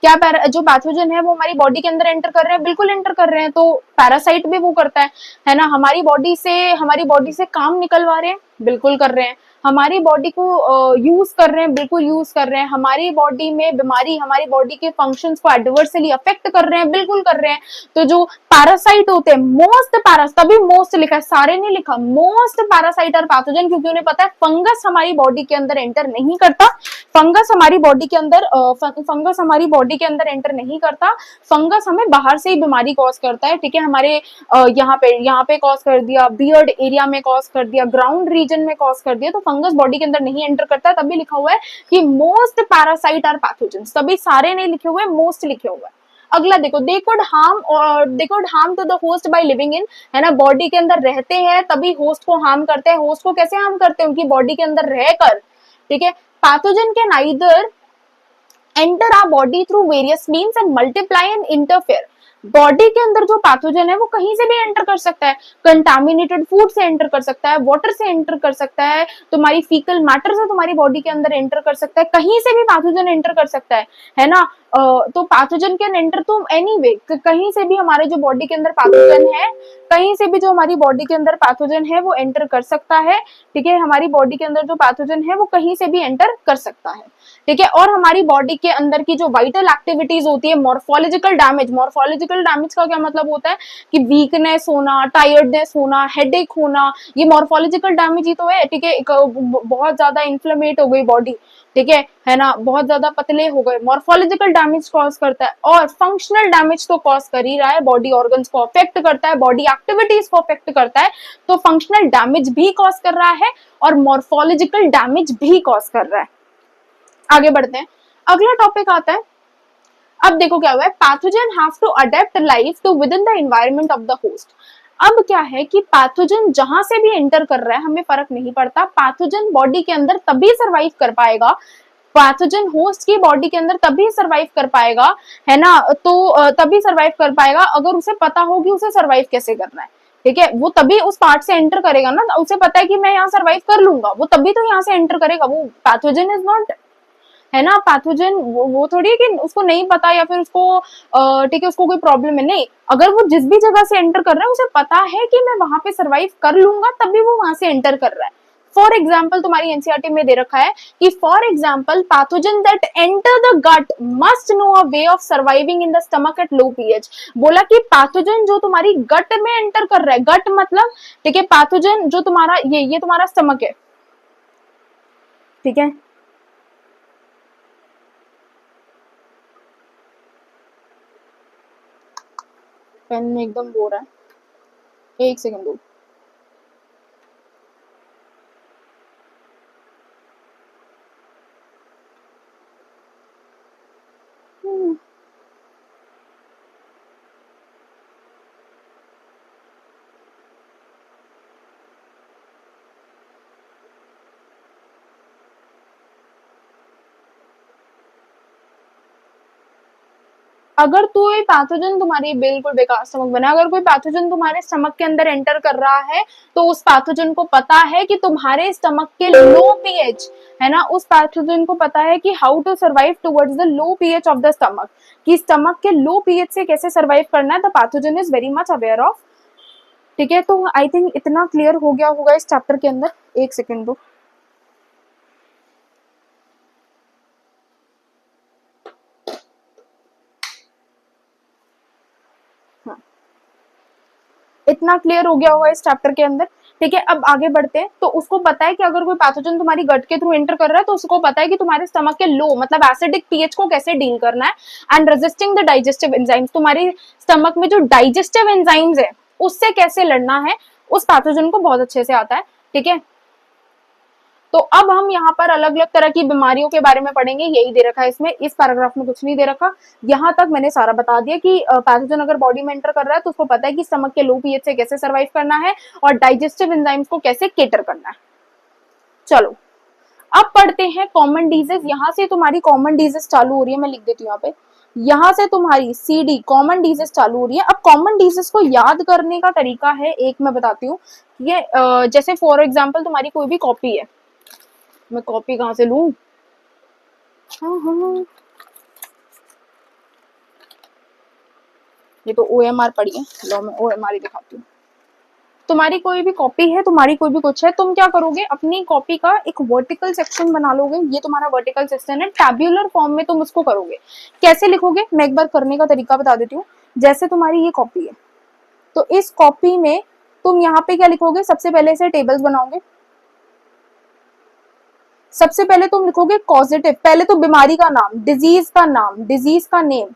क्या जो पैथोजन है वो हमारी बॉडी के अंदर एंटर कर रहे हैं? बिल्कुल एंटर कर रहे हैं। तो पैरासाइट भी वो करता है ना, हमारी बॉडी से काम निकलवा रहे हैं, बिल्कुल कर रहे हैं। हमारी बॉडी को यूज कर रहे हैं, बिल्कुल यूज कर रहे हैं, हमारी बॉडी में बीमारी, हमारी बॉडी के फंक्शंस को एडवर्सली अफेक्ट कर रहे हैं, बिल्कुल कर रहे हैं। तो जो पैरासाइट होते हैं, मोस्ट पैरास, तभी मोस्ट लिखा है, सारे नहीं लिखा, मोस्ट पैरासाइट और पैथोजन, क्योंकि उन्हें पता है फंगस हमारी बॉडी के अंदर एंटर नहीं करता, फंगस हमारी बॉडी के अंदर एंटर नहीं करता, फंगस हमें बाहर से ही बीमारी कॉज करता है, ठीक है। हमारे यहाँ पे कॉज कर दिया, बियर्ड एरिया में कॉज कर दिया, ग्राउंड रीजन में कॉज कर दिया, तो फंगस बॉडी के अंदर नहीं एंटर करता है, तभी लिखा हुआ है कि मोस्ट पैरासाइट आर पैथोजन, तभी सारे नहीं लिखे हुए, मोस्ट लिखे हुए। अगला देखो, they could harm to the host by living in, है ना, बॉडी के अंदर रहते हैं तभी होस्ट को हार्म करते हैं। होस्ट को कैसे हार्म करते हैं? उनकी बॉडी के अंदर रहकर, ठीक है। Pathogen can either enter our body through various means and multiply and interfere. Body के अंदर जो पैथोजन है वो कहीं से भी एंटर कर सकता है, कंटामिनेटेड फूड से एंटर कर सकता है, वाटर से एंटर कर सकता है, तुम्हारी फीकल मैटर से तुम्हारी बॉडी के अंदर एंटर कर सकता है, कहीं से भी पैथोजन एंटर कर सकता है ना। तो pathogen can enter to anyway, कहीं से भी हमारे जो बॉडी के अंदर पैथोजन है, कहीं से भी जो हमारी बॉडी के अंदर पैथोजन है वो एंटर कर सकता है, ठीक है। हमारी बॉडी के अंदर जो पैथोजन है वो कहीं से भी एंटर कर सकता है, ठीक है। और हमारी बॉडी के अंदर की जो वाइटल एक्टिविटीज होती है, मॉर्फोलॉजिकल डैमेज का क्या मतलब होता है कि वीकनेस होना, टायर्डनेस होना, हेडेक होना, ये मॉर्फोलॉजिकल डैमेज ही तो है, ठीक है। बहुत ज्यादा इन्फ्लेमेट हो गई बॉडी, ठीक है ना, बहुत ज्यादा पतले हो गए, मॉर्फोलॉजिकल डैमेज कॉज करता है। और फंक्शनल डैमेज तो कॉज कर ही रहा है, बॉडी ऑर्गन्स को अफेक्ट करता है, बॉडी एक्टिविटीज को अफेक्ट करता है, तो फंक्शनल डैमेज भी कॉज कर रहा है और मॉर्फोलॉजिकल डैमेज भी कॉज कर रहा है। आगे बढ़ते हैं, अगला टॉपिक आता है। अब देखो क्या हुआ है, pathogen have to adapt life to within the environment of the host. अब क्या है कि पैथोजन जहां से भी एंटर कर रहा है हमें फर्क नहीं पड़ता, पैथोजन बॉडी के अंदर तभी सरवाइव कर पाएगा, पैथोजन होस्ट की बॉडी के अंदर तभी सरवाइव कर पाएगा, है ना। तो तभी सरवाइव कर पाएगा अगर उसे पता हो कि उसे सरवाइव कैसे करना है, ठीक है। वो तभी उस पार्ट से एंटर करेगा ना, उसे पता है कि मैं यहाँ सरवाइव कर लूंगा, वो तभी तो यहाँ से एंटर करेगा। वो पैथोजन इज नॉट, है ना, पैथोजन वो थोड़ी है कि उसको नहीं पता या फिर उसको ठीक है उसको कोई प्रॉब्लम है, नहीं। अगर वो जिस भी जगह से एंटर कर रहा है उसे पता है कि मैं वहां पे सरवाइव कर लूंगा, तभी वो वहां से एंटर कर रहा है। फॉर एग्जाम्पल तुम्हारी एनसीईआरटी में दे रखा है कि for example pathogen that enter the gut must know a way of surviving in the stomach at low pH. बोला कि पैथोजन जो तुम्हारी गट में एंटर कर रहा है, गट मतलब, ठीक है, पैथोजन जो तुम्हारा ये तुम्हारा स्टमक है, ठीक है। पेन में एकदम वो रहा है, एक सेकंड दो। अगर कोई पैथोजन तुम्हारी, बिल्कुल बेकार स्टमक बना, अगर कोई पैथोजन तुम्हारे स्टमक के अंदर एंटर कर रहा है तो उस पैथोजन को पता है कि तुम्हारे स्टमक के लो पीएच, है ना, उस पैथोजन को पता है कि how to survive towards the low pH of the stomach, कि स्टमक के लो पीएच से कैसे सर्वाइव करना है। The pathogen is very much aware of, ठीक है। तो आई थिंक इतना क्लियर हो गया होगा इस चैप्टर के अंदर। एक सेकेंड दो। इतना क्लियर हो गया होगा इस चैप्टर के अंदर, ठीक है। अब आगे बढ़ते हैं। तो उसको पता है कि अगर कोई पैथोजन तुम्हारी गट के थ्रू एंटर कर रहा है तो उसको पता है कि तुम्हारे स्टमक के लो मतलब एसिडिक पीएच को कैसे डील करना है, and resisting the digestive enzymes, तुम्हारी स्टमक में जो डाइजेस्टिव एंजाइम्स है उससे कैसे लड़ना है, उस पैथोजन को बहुत अच्छे से आता है, ठीक है। तो अब हम यहाँ पर अलग अलग तरह की बीमारियों के बारे में पढ़ेंगे, यही दे रखा है इसमें, इस पैराग्राफ में कुछ नहीं दे रखा। यहाँ तक मैंने सारा बता दिया कि पैथोजन अगर बॉडी में एंटर कर रहा है तो उसको पता है कि स्टमक के लो पीएच से कैसे सर्वाइव करना है और डाइजेस्टिव एंजाइम्स को कैसे केटर करना है। चलो अब पढ़ते हैं कॉमन डिजीज। यहाँ से तुम्हारी कॉमन डिजीज चालू हो रही है, मैं लिख देती हूँ यहाँ पे, यहाँ से तुम्हारी CD कॉमन डिजीज चालू हो रही है। अब कॉमन डिजीज को याद करने का तरीका है, एक मैं बताती हूँ। ये जैसे फॉर एग्जाम्पल तुम्हारी कोई भी कॉपी है, मैं कॉपी कहाँ से लूं, हाँ, ये तो OMR पढ़ी है, लो मैं OMR ही दिखाती हूँ। तुम्हारी कोई भी कॉपी है, तुम्हारी कोई भी कुछ है, तुम क्या करोगे, अपनी कॉपी का एक वर्टिकल सेक्शन बना लोगे। ये तुम्हारा वर्टिकल सेक्शन है, टैब्यूलर फॉर्म में तुम उसको करोगे। कैसे लिखोगे, मैं एक बार करने का तरीका बता देती हूँ। जैसे तुम्हारी ये कॉपी है, तो इस कॉपी में तुम यहाँ पे क्या लिखोगे, सबसे पहले से टेबल्स बनाओगे। सबसे पहले तुम लिखोगे कॉजेटिव, पहले तो बीमारी का नाम, डिजीज का नाम, डिजीज का नेम,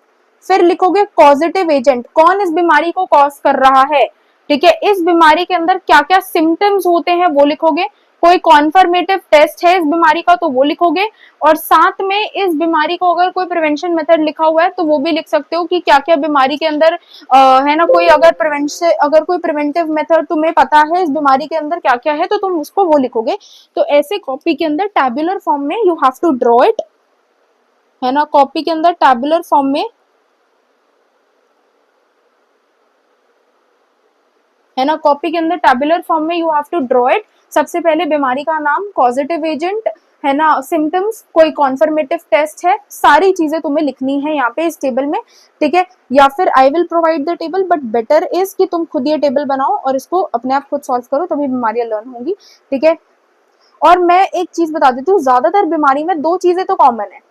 फिर लिखोगे कॉजेटिव एजेंट, कौन इस बीमारी को कॉज कर रहा है, ठीक है। इस बीमारी के अंदर क्या क्या सिम्टम्स होते हैं वो लिखोगे। कोई कॉन्फर्मेटिव टेस्ट है इस बीमारी का तो वो लिखोगे। और साथ में इस बीमारी को अगर कोई प्रिवेंशन मेथड लिखा हुआ है तो वो भी लिख सकते हो कि क्या क्या बीमारी के अंदर है ना, कोई अगर कोई प्रिवेंटिव मेथड तुम्हें पता है इस बीमारी के अंदर क्या क्या है तो तुम उसको वो लिखोगे। तो ऐसे कॉपी के अंदर टैबुलर फॉर्म में you have to draw it, है ना। कॉपी के अंदर टैबुलर फॉर्म में, है ना, कॉपी के अंदर टैबुलर फॉर्म में you have to draw it. सबसे पहले बीमारी का नाम, कॉजेटिव एजेंट, है ना, सिम्टम्स, कोई कॉन्फर्मेटिव टेस्ट है, सारी चीजें तुम्हें लिखनी है यहाँ पे इस टेबल में, ठीक है। या फिर I will provide the table, but better is कि तुम खुद ये टेबल बनाओ और इसको अपने आप खुद सॉल्व करो, तभी बीमारियां लर्न होंगी, ठीक है। और मैं एक चीज बता देती हूँ, ज्यादातर बीमारी में दो चीजें तो कॉमन है,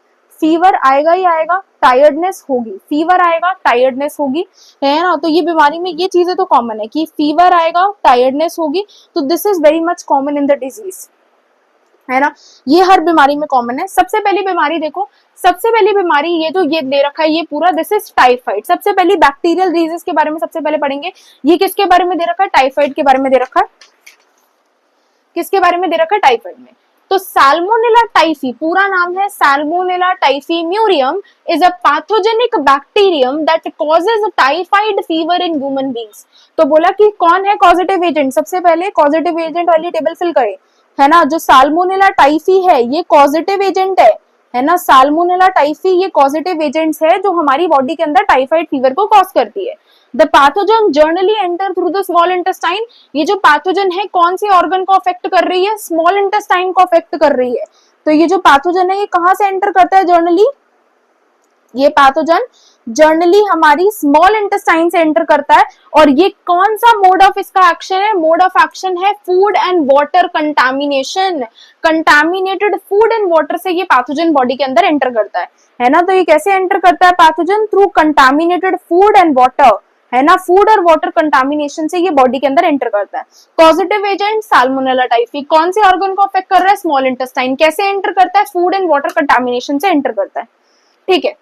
फीवर आएगा ही आएगा, टायर्डनेस होगी, फीवर आएगा, टायर्डनेस होगी, है ना। तो ये बीमारी में ये चीजें तो कॉमन है कि फीवर आएगा, टायर्डनेस होगी, तो this is very much common in the disease, है ना। ये हर बीमारी में कॉमन है। सबसे पहली बीमारी देखो, सबसे पहली बीमारी ये जो ये दे रखा है ये पूरा, दिस इज टाइफाइड। सबसे पहली बैक्टीरियल डिजीज के बारे में सबसे पहले पढ़ेंगे। ये किसके बारे में दे रखा है, टाइफाइड के बारे में दे रखा है। किसके बारे में दे रखा है, टाइफाइड में। तो सैल्मोनेला टाइफी, पूरा नाम है salmonella typhimurium, is a pathogenic bacterium that causes typhoid fever in human beings. तो बोला कि कौन है कॉजेटिव एजेंट, सबसे पहले कॉजेटिव एजेंट वाली टेबल फिल करें, है ना। जो साल्मोनेला टाइफी है ये कॉजेटिव एजेंट है ना। साल्मोनेला टाइफी ये कॉजेटिव एजेंट्स है जो हमारी बॉडी के अंदर टाइफाइड फीवर को कॉज करती है। The pathogen generally enter through the small intestine, ये जो पैथोजन है कौन सी ऑर्गन को अफेक्ट कर रही है, स्मॉल इंटेस्टाइन को अफेक्ट कर रही है। तो ये जो पैथोजन है ये कहां से एंटर करता है जर्नली, ये पैथोजन जर्नली हमारी स्मॉल इंटेस्टाइन से एंटर करता है। और ये कौन सा मोड ऑफ इसका एक्शन है, मोड ऑफ एक्शन है food and water contamination. Contaminated food and water से ये पैथोजन बॉडी के अंदर एंटर करता है ना। तो ये कैसे एंटर करता है pathogen, through contaminated food and water, है ना। फूड और वाटर कंटामिनेशन से ये बॉडी के अंदर एंटर करता है। पॉजिटिव एजेंट साल्मोनेला टाइफी, कौन से ऑर्गन को अफेक्ट कर रहा है, स्मॉल इंटेस्टाइन। कैसे एंटर करता है, फूड एंड वाटर कंटामिनेशन से एंटर करता है, ठीक है।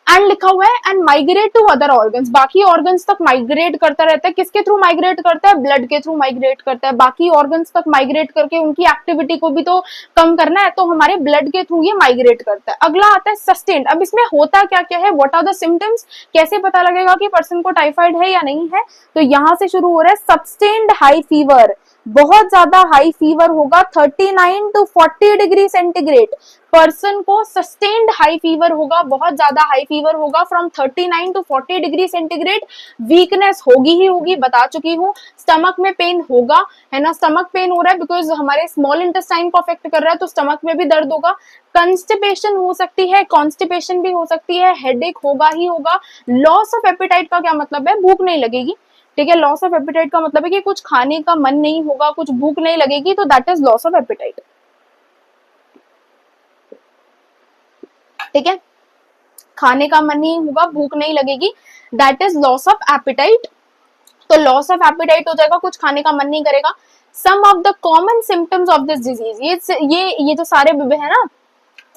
एंड लिखा हुआ है and migrate to other organs, बाकी ऑर्गन्स तक माइग्रेट करता रहता है। किसके थ्रू माइग्रेट करता है, ब्लड के थ्रू माइग्रेट करता है। बाकी ऑर्गन्स तक माइग्रेट करके उनकी एक्टिविटी को भी तो कम करना है, तो हमारे ब्लड के थ्रू ये माइग्रेट करता है। अगला आता है सस्टेन्ड। अब इसमें होता क्या क्या है, व्हाट आर द सिम्टम्स, कैसे पता लगेगा कि पर्सन को टाइफाइड है या नहीं है। तो यहां से शुरू हो रहा है सस्टेन्ड हाई फीवर, बहुत ज्यादा हाई फीवर होगा, 39 to 40 डिग्री सेंटीग्रेड। पर्सन को सस्टेन्ड हाई फीवर होगा, बहुत ज्यादा हाई फीवर होगा, from 39 to 40 degree centigrade. Weakness होगी ही होगी, बता चुकी हूँ। स्टमक में पेन होगा, है ना। स्टमक पेन हो रहा है बिकॉज हमारे स्मॉल इंटेस्टाइन को अफेक्ट कर रहा है, तो स्टमक में भी दर्द होगा। कंस्टिपेशन हो सकती है, कॉन्स्टिपेशन भी हो सकती है, हेडेक होगा ही होगा। लॉस ऑफ एपेटाइट का क्या मतलब है, भूख नहीं लगेगी, ठीक है। लॉस ऑफ एपेटाइट का मतलब है कि कुछ खाने का मन नहीं होगा, कुछ भूख नहीं लगेगी, तो that is loss of apatite, ठीक है। खाने का मन नहीं होगा, भूख नहीं लगेगी, that is loss of appetite. तो लॉस ऑफ एपेटाइट हो जाएगा, कुछ खाने का मन नहीं करेगा। Some of the common symptoms of this disease, ये जो सारे है ना,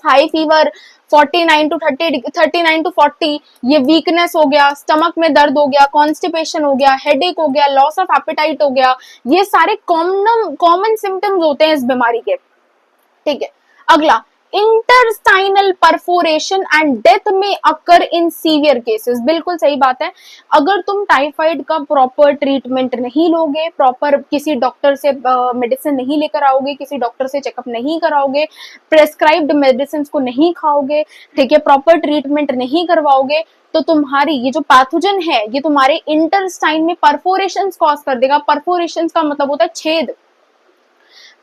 हाई फीवर 49 to 30, 39 to 40, ये वीकनेस हो गया, स्टमक में दर्द हो गया, कॉन्स्टिपेशन हो गया, हेडेक हो गया, लॉस ऑफ एपेटाइट हो गया, ये सारे कॉमन सिम्टम्स होते हैं इस बीमारी के, ठीक है। अगला, इंटरस्टाइनल परफोरेशन एंड डेथ में अकर इन सीवियर केसेस, बिल्कुल सही बात है। अगर तुम टाइफाइड का प्रॉपर ट्रीटमेंट नहीं लोगे, प्रॉपर किसी डॉक्टर से मेडिसिन नहीं लेकर आओगे, किसी डॉक्टर से चेकअप नहीं कराओगे, प्रेस्क्राइब्ड मेडिसिन को नहीं खाओगे, ठीक है, प्रॉपर ट्रीटमेंट नहीं करवाओगे, तो तुम्हारी ये जो पैथोजन है ये तुम्हारे इंटरस्टाइन में परफोरेशंस कॉज कर देगा। परफोरेशंस का मतलब होता है छेद।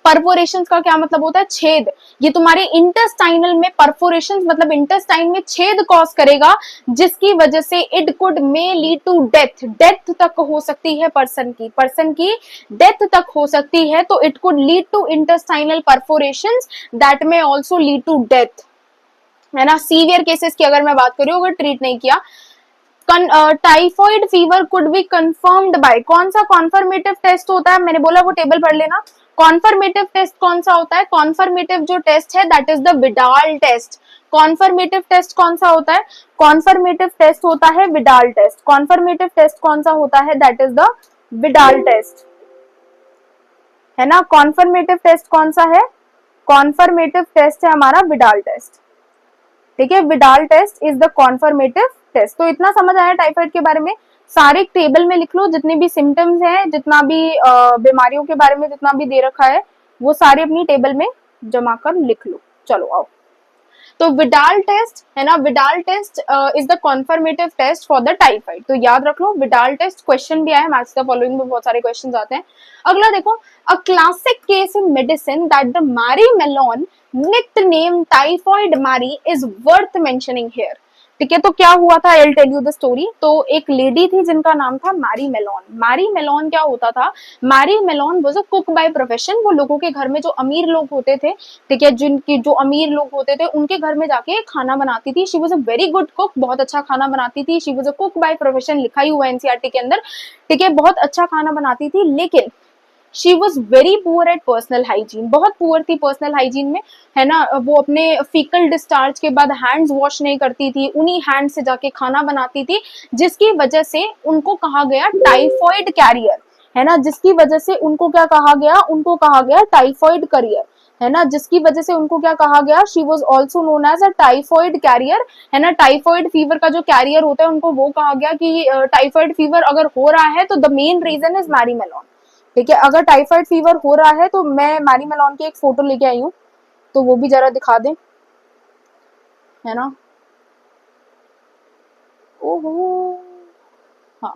परफोरेशंस का क्या मतलब होता है? छेद। ये तुम्हारे इंटेस्टाइनल में परफोरेशंस मतलब इंटेस्टाइन में छेद कॉज करेगा, जिसकी वजह से it could may lead to death, death तक हो सकती है पर्सन की डेथ तक हो सकती है। तो it could lead to intestinal perforations that may also lead to death, है ना। सीवियर केसेस की अगर मैं बात करूं, अगर ट्रीट नहीं किया, typhoid fever could be confirmed by, कौन सा कॉन्फर्मेटिव टेस्ट होता है? मैंने बोला वो टेबल पढ़ लेना। कॉन्फर्मेटिव टेस्ट कौन सा होता है? कॉन्फर्मेटिव जो टेस्ट है that is the Widal test. Confirmative test कौन सा होता है? कॉन्फर्मेटिव टेस्ट होता है विडाल टेस्ट। कॉन्फर्मेटिव टेस्ट कौन सा होता है? That is the Widal test, है ना। कॉन्फर्मेटिव टेस्ट कौन सा है? कॉन्फर्मेटिव टेस्ट है हमारा विडाल टेस्ट, ठीक है। Widal test is the confirmative test. तो इतना समझ आया टाइफाइड के बारे में। सारे टेबल में लिख लो, जितने भी सिम्टम्स हैं, जितना भी बीमारियों के बारे में जितना भी दे रखा है, वो सारे अपनी टेबल में जमा कर लिख लो। चलो आओ, तो विडाल टेस्ट है ना, Widal test is the confirmative test for the typhoid. तो याद रख लो विडाल टेस्ट, क्वेश्चन भी आया मैथ्स द फॉलोइंग में, बहुत सारे क्वेश्चन आते हैं। अगला देखो, a classic case in medicine that the Mary Mallon nickname typhoid Mary is worth mentioning here, ठीक है। तो क्या हुआ था, I tell you the story. तो एक लेडी थी जिनका नाम था मैरी मेलोन। मैरी मेलोन क्या होता था? Mary Mallon was a cook by profession. वो लोगों के घर में जो अमीर लोग होते थे, ठीक है, जिनकी जो अमीर लोग होते थे उनके घर में जाके खाना बनाती थी। She was a very good cook, बहुत अच्छा खाना बनाती थी। She was a cook by profession, लिखा ही हुआ एनसीईआरटी के अंदर, ठीक है। बहुत अच्छा खाना बनाती थी, लेकिन she was very poor eight personal hygiene, बहुत पुअर थी पर्सनल हाइजीन में, है ना। वो अपने फीकल डिस्चार्ज के बाद हैंड्स वॉश नहीं करती थी, उन्हीं हैंड से जाके खाना बनाती थी, जिसकी वजह से उनको कहा गया टाइफॉइड कैरियर, है ना। जिसकी वजह से उनको क्या कहा गया? उनको कहा गया टाइफॉइड कैरियर, है ना। जिसकी वजह से उनको क्या कहा गया? She was also known as a typhoid carrier, है ना। टाइफॉइड फीवर का जो कैरियर होता है उनको वो कहा गया कि टाइफॉइड फीवर अगर हो रहा है तो the main reason is Mary Mallon, ठीक है। अगर टाइफाइड फीवर हो रहा है तो मैं मैरी मेलोन की एक फोटो लेके आई हूँ, तो वो भी जरा दिखा दें, है ना। ओहो, हाँ।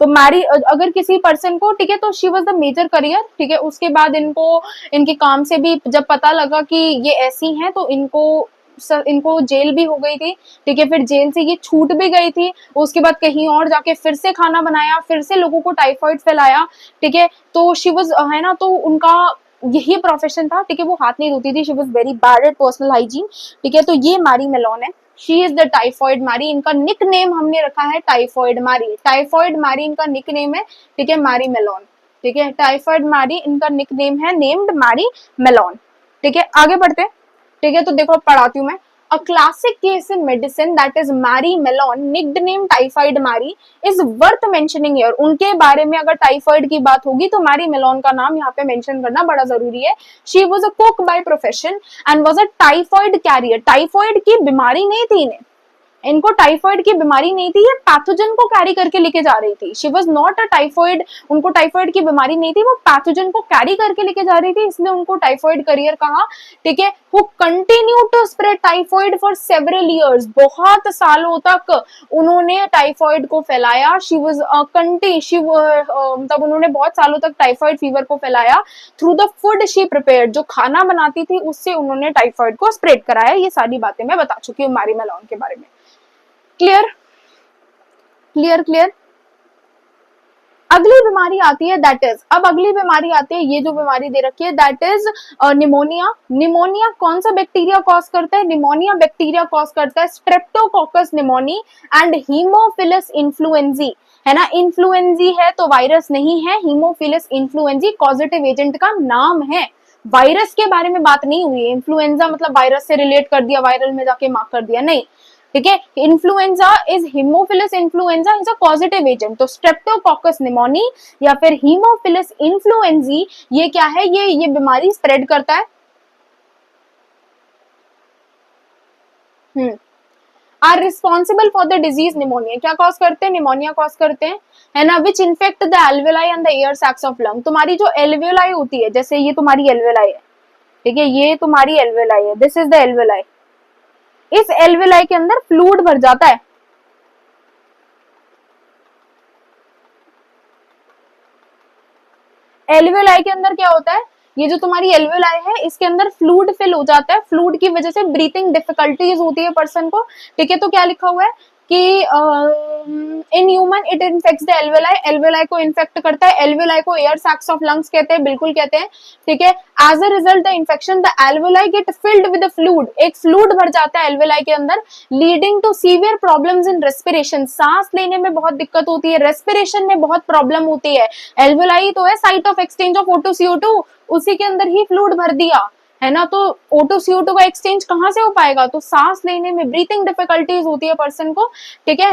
तो मैरी अगर किसी पर्सन को, ठीक है, तो she was the major carrier, ठीक है। उसके बाद इनको इनके काम से भी जब पता लगा कि ये ऐसी हैं, तो इनको जेल भी हो गई थी, ठीक है। फिर जेल से ये छूट भी गई थी। उसके बाद कहीं और जाके फिर से खाना बनाया, फिर से लोगों को टाइफाइड फैलाया, ठीक है। तो शी वाज, है ना, तो उनका यही प्रोफेशन था, ठीक है। वो हाथ नहीं धोती थी, she was very bad at personal hygiene, ठीक है। तो ये मैरी मेलोन है, she is the typhoid Mary. इनका निक नेम हमने रखा है टाइफॉइड मैरी। टाइफॉइड मैरी इनका निक नेम है, ठीक है, मैरी मेलोन, ठीक है। टाइफॉइड मैरी इनका निक नेम है, नेम्ड मैरी मेलोन, ठीक है। आगे बढ़ते हैं, ठीक है। तो देखो पढ़ाती हूँ मैं। A classic case in medicine that is Mary Mallon nickname typhoid Mary is worth mentioning here. उनके बारे में अगर टाइफाइड की बात होगी तो मैरी मेलोन का नाम यहाँ पे मेंशन करना बड़ा जरूरी है। She was a cook by profession and was a typhoid carrier. Typhoid की बीमारी नहीं थी इन्हें, इनको टाइफाइड की बीमारी नहीं थी, ये पैथोजन को कैरी करके लेके जा रही थी। She was not a typhoid, उनको टाइफाइड की बीमारी नहीं थी, वो पैथोजन को कैरी करके लेके जा रही थी, इसलिए उनको टाइफाइड करियर कहा, ठीक है। Who continue to spread typhoid for several years, बहुत सालों तक उन्होंने टाइफाइड को फैलाया। शी वाज मतलब उन्होंने बहुत सालों तक टाइफाइड फीवर को फैलाया through the food she prepared, जो खाना बनाती थी उससे उन्होंने टाइफाइड को स्प्रेड कराया। ये सारी बातें मैं बता चुकी हूँ मैरी मेलोन के बारे में। Clear clear clear. अगली बीमारी आती है दैट इज, अब अगली बीमारी आती है, ये जो बीमारी दे रखी है दैट इज निमोनिया। निमोनिया कौन सा बैक्टीरिया कॉज करता है? निमोनिया बैक्टीरिया कॉज करता है Streptococcus pneumoniae and Haemophilus influenzae, है ना। इन्फ्लुएंजी है तो वायरस नहीं है, हीमोफिलस इन्फ्लुएंजी कॉजेटिव एजेंट का नाम है। वायरस के बारे में बात नहीं हुई है। इन्फ्लुएंजा मतलब वायरस से रिलेट कर दिया, वायरल में जाके मार्क कर दिया, नहीं, ठीक है। Influenza is Haemophilus influenza is a positive agent. तो स्ट्रेप्टोकोकस निमोनी या फिर हीमोफिलस इन्फ्लुएंजी, ये क्या है? ये बीमारी स्प्रेड करता है। Are responsible for the disease pneumonia, क्या कॉज करते हैं? निमोनिया कॉज करते हैं, है ना। Which infect the alveoli and the air sacs of lung. तुम्हारी जो एल्वेलाई होती है, जैसे ये तुम्हारी एल्वेलाई है, ठीक है, ये तुम्हारी एल्वेलाई है, दिस इज द एल्वेलाई। इस एल्वेलाई के अंदर फ्लूइड भर जाता है, एल्वेलाई के अंदर क्या होता है? ये जो तुम्हारी एल्वेलाई है इसके अंदर फ्लूइड फिल हो जाता है, फ्लूइड की वजह से ब्रीथिंग डिफिकल्टीज होती है पर्सन को, ठीक है। तो क्या लिखा हुआ है कि in human it infects the alveoli, alveoli को इन्फेक्ट करता है, एल्वेलाई को एयर सैक्स ऑफ लंग्स कहते हैं, बिल्कुल कहते हैं, ठीक है। As a result the infection the alveoli get filled with fluid, एक फ्लूइड भर जाता है एल्वेलाई के अंदर, leading to severe problems in respiration, सांस लेने में बहुत दिक्कत होती है, रेस्पिरेशन में बहुत प्रॉब्लम होती है। एल्वेलाई तो है site of exchange of O2CO2, उसी के अंदर ही फ्लूइड भर दिया है ना, तो O2CO2 का एक्सचेंज कहां से हो पाएगा, तो सांस लेने में ब्रीथिंग डिफिकल्टीज होती है पर्सन को, ठीक है,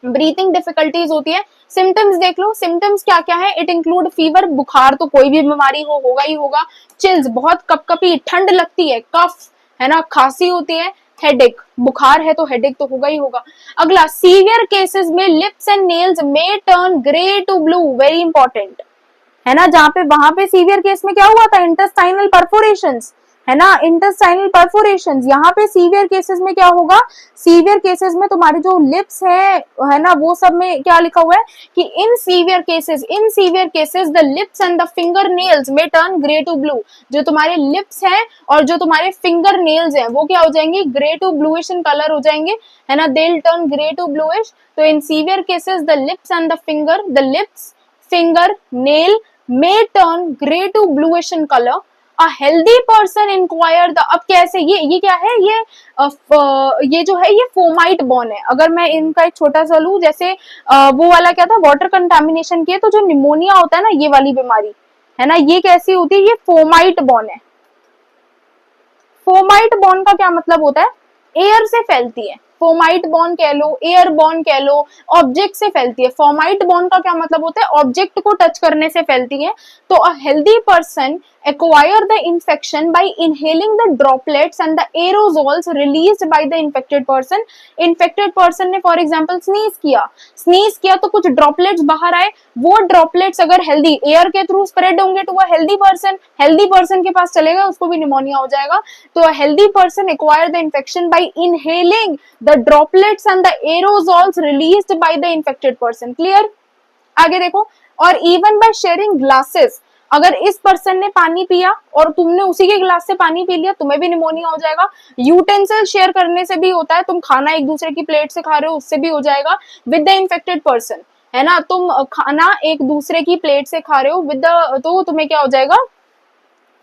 ब्रीथिंग डिफिकल्टीज होती है। सिम्टम्स देख लो, सिम्टम्स क्या क्या है, इट इंक्लूड फीवर, बुखार तो कोई भी बीमारी हो होगा ही होगा, चिल्स बहुत कपकपी ठंड लगती है, कफ है ना, खांसी होती है, हेडेक, बुखार है तो हेडेक तो होगा ही होगा। अगला, सीवियर केसेस में लिप्स एंड नेल्स में turn grey to blue, very important है ना, जहां पे वहां पे सीवियर केस में क्या हुआ था, इंटेस्टाइनल परफोरेशंस है ना, इंटेस्टाइनल परफोरेशंस, यहाँ पे सीवियर केसेस में क्या होगा, सीवियर केसेस में तुम्हारी जो लिप्स है ना, वो सब में क्या लिखा हुआ है कि इन severe cases the lips and the finger nails में टर्न ग्रे टू ब्लू, जो तुम्हारे लिप्स हैं और जो तुम्हारे फिंगर नेल्स हैं वो क्या हो जाएंगे, grey to bluish in colour हो जाएंगे, है ना, they will turn grey to bluish. तो in severe cases the lips and the lips finger nail may turn gray to bluish in color. A healthy person inquire the, अब कैसे, ये क्या है, ये जो है ये फोमाइट बॉर्न है। अगर मैं इनका एक छोटा सा लूं, जैसे वो वाला क्या था, वाटर कंटामिनेशन के, तो जो निमोनिया होता है ना, ये वाली बीमारी है ना, ये कैसी होती है, ये फोमाइट बॉर्न है। फोमाइट बॉर्न का क्या मतलब होता है, एयर से फैलती है, फोमाइट बॉर्न कह लो, एयर बॉर्न कह लो, ऑब्जेक्ट से फैलती है। फोमाइट बॉर्न का क्या मतलब होता है, ऑब्जेक्ट को टच करने से फैलती है। तो a healthy person acquire the infection by inhaling the droplets and the aerosols released by the infected person. infected person ने for example sneeze किया तो कुछ droplets बाहर आए, वो droplets अगर healthy air के through spread होंगे to a healthy person के पास चलेगा, उसको भी निमोनिया हो जाएगा। तो a healthy person acquire the infection by inhaling the droplets and the aerosols released by the infected person. clear? आगे देखो, और इवन बाय शेयरिंग ग्लासेस, अगर इस पर्सन ने पानी पिया और तुमने उसी के ग्लास से पानी पी लिया, तुम्हें भी निमोनिया हो जाएगा। यूटेंसिल शेयर करने से भी होता है, तुम खाना एक दूसरे की प्लेट से खा रहे हो, उससे भी हो जाएगा विद द इन्फेक्टेड पर्सन, है ना, तुम खाना एक दूसरे की प्लेट से खा रहे हो विद द, तो तुम्हें क्या हो जाएगा,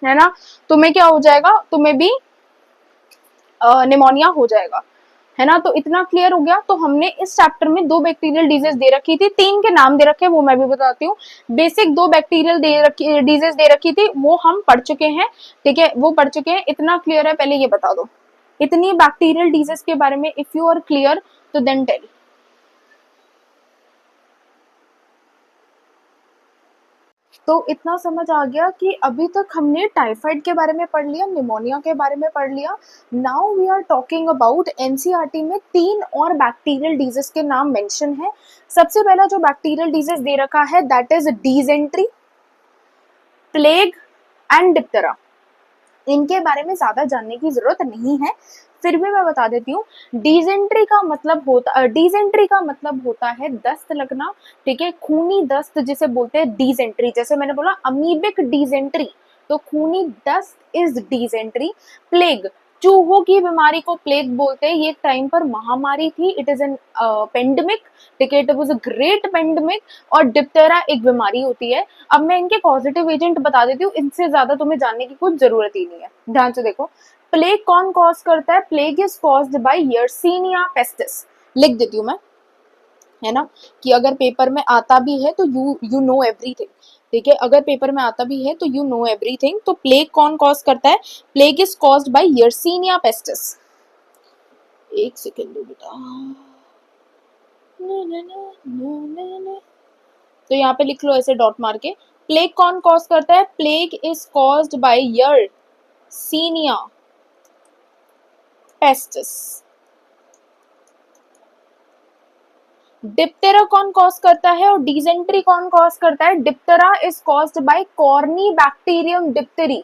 है ना, तुम्हें क्या हो जाएगा, तुम्हें भी निमोनिया हो जाएगा, है ना। तो इतना क्लियर हो गया। तो हमने इस चैप्टर में 2 बैक्टीरियल डिजीज दे रखी थी, 3 के नाम दे रखे, वो मैं भी बताती हूँ। बेसिक 2 बैक्टीरियल डिजीज दे रखी थी, वो हम पढ़ चुके हैं, ठीक है, वो पढ़ चुके हैं। इतना क्लियर है, पहले ये बता दो इतनी बैक्टीरियल डिजीज के बारे में, इफ यू आर क्लियर तो देन टेल। तो इतना समझ आ गया कि अभी तक हमने टाइफाइड के बारे में पढ़ लिया, निमोनिया के बारे में पढ़ लिया। Now we are talking about NCERT में 3 और बैक्टीरियल डिजीज के नाम मेंशन है। सबसे पहला जो बैक्टीरियल डिजीज दे रखा है that is dysentery, plague and diphtheria. इनके बारे में ज्यादा जानने की जरूरत नहीं है, फिर भी मैं बता देती हूँ। डिसेंट्री का मतलब होता है दस्त लगना, ठीक है, खूनी दस्त जिसे बोलते हैं डिसेंट्री। जैसे मैंने बोला अमीबिक डिसेंट्री, तो खूनी दस्त इज डिसेंट्री। प्लेग, चूहों की बीमारी को प्लेग बोलते हैं, ये एक टाइम पर महामारी थी, इट इज एन पेंडेमिक, ठीक है, it was a great pandemic. और डिप्थेरा एक बीमारी होती है। अब मैं इनके पॉजिटिव एजेंट बता देती हूँ, इनसे ज्यादा तुम्हें जानने की कुछ जरूरत ही नहीं है, ध्यान से देखो। प्लेग कौन कॉज करता है, plague is caused by Yersinia pestis. लिख देती हूँ मैं, है ना, कि अगर पेपर में आता भी है तो यू नो एवरीथिंग, ठीक है, अगर पेपर में आता भी है तो यू नो एवरीथिंग। तो प्लेग कौन कॉज करता है, plague is caused by Yersinia pestis. एक सेकेंड दो बेटा, तो यहाँ पे लिख लो ऐसे डॉट मार के, प्लेग कौन कॉज करता है, plague is caused by Yersinia pestis. Diphtheria कौन कॉज करता है और डिसेंट्री कौन कॉज करता है, diphtheria is caused by corynebacterium diphtheriae.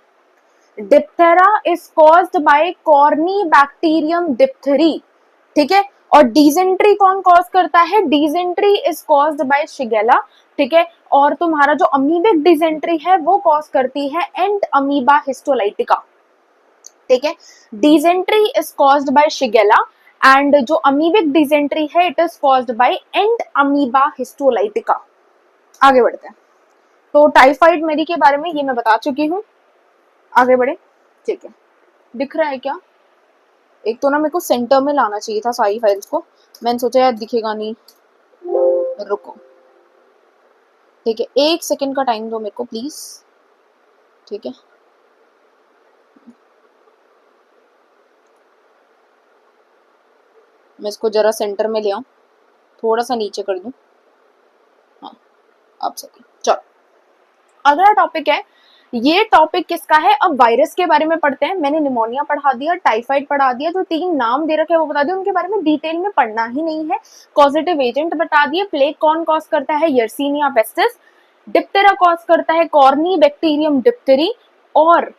Diphtheria is caused by corynebacterium diphtheriae, ठीक है। और डिसेंट्री कौन कॉज करता है? Dysentery is caused by shigella, ठीक है। और तुम्हारा जो अमीबिक डिसेंट्री है वो कॉज करती है एंट अमीबा हिस्टोलाइटिका, ठीक है। Dysentery is caused by Shigella and जो अमीबिक डिसेंट्री है it is caused by entamoeba histolytica. आगे बढ़ते हैं। तो टाइफाइड मेरी के बारे में ये मैं बता चुकी हूँ, आगे बढ़े, ठीक है। दिख रहा है क्या? एक तो ना मेरे को सेंटर में लाना चाहिए था सारी फाइल्स को, मैंने सोचा यार दिखेगा नहीं, रुको, ठीक है, 1 सेकंड का टाइम दो मेरे को प्लीज, ठीक है। मैं इसको जरा सेंटर में ले आऊं, थोड़ा सा नीचे कर दूं, हाँ अब सही। चलो अगला टॉपिक है, ये टॉपिक किसका है? अब वायरस के बारे में पढ़ते हैं। मैंने निमोनिया पढ़ा दिया, टाइफाइड पढ़ा दिया, जो 3 नाम दे रखे हैं वो बता दिया, उनके बारे में डिटेल में पढ़ना ही नहीं है। कॉजेटिव एजेंट बता दिए, प्लेग कौन कॉज करता है? Yersinia pestis. डिप्टेरा कॉज करता है कॉर्नी बैक्टीरियम डिप्टेरी, और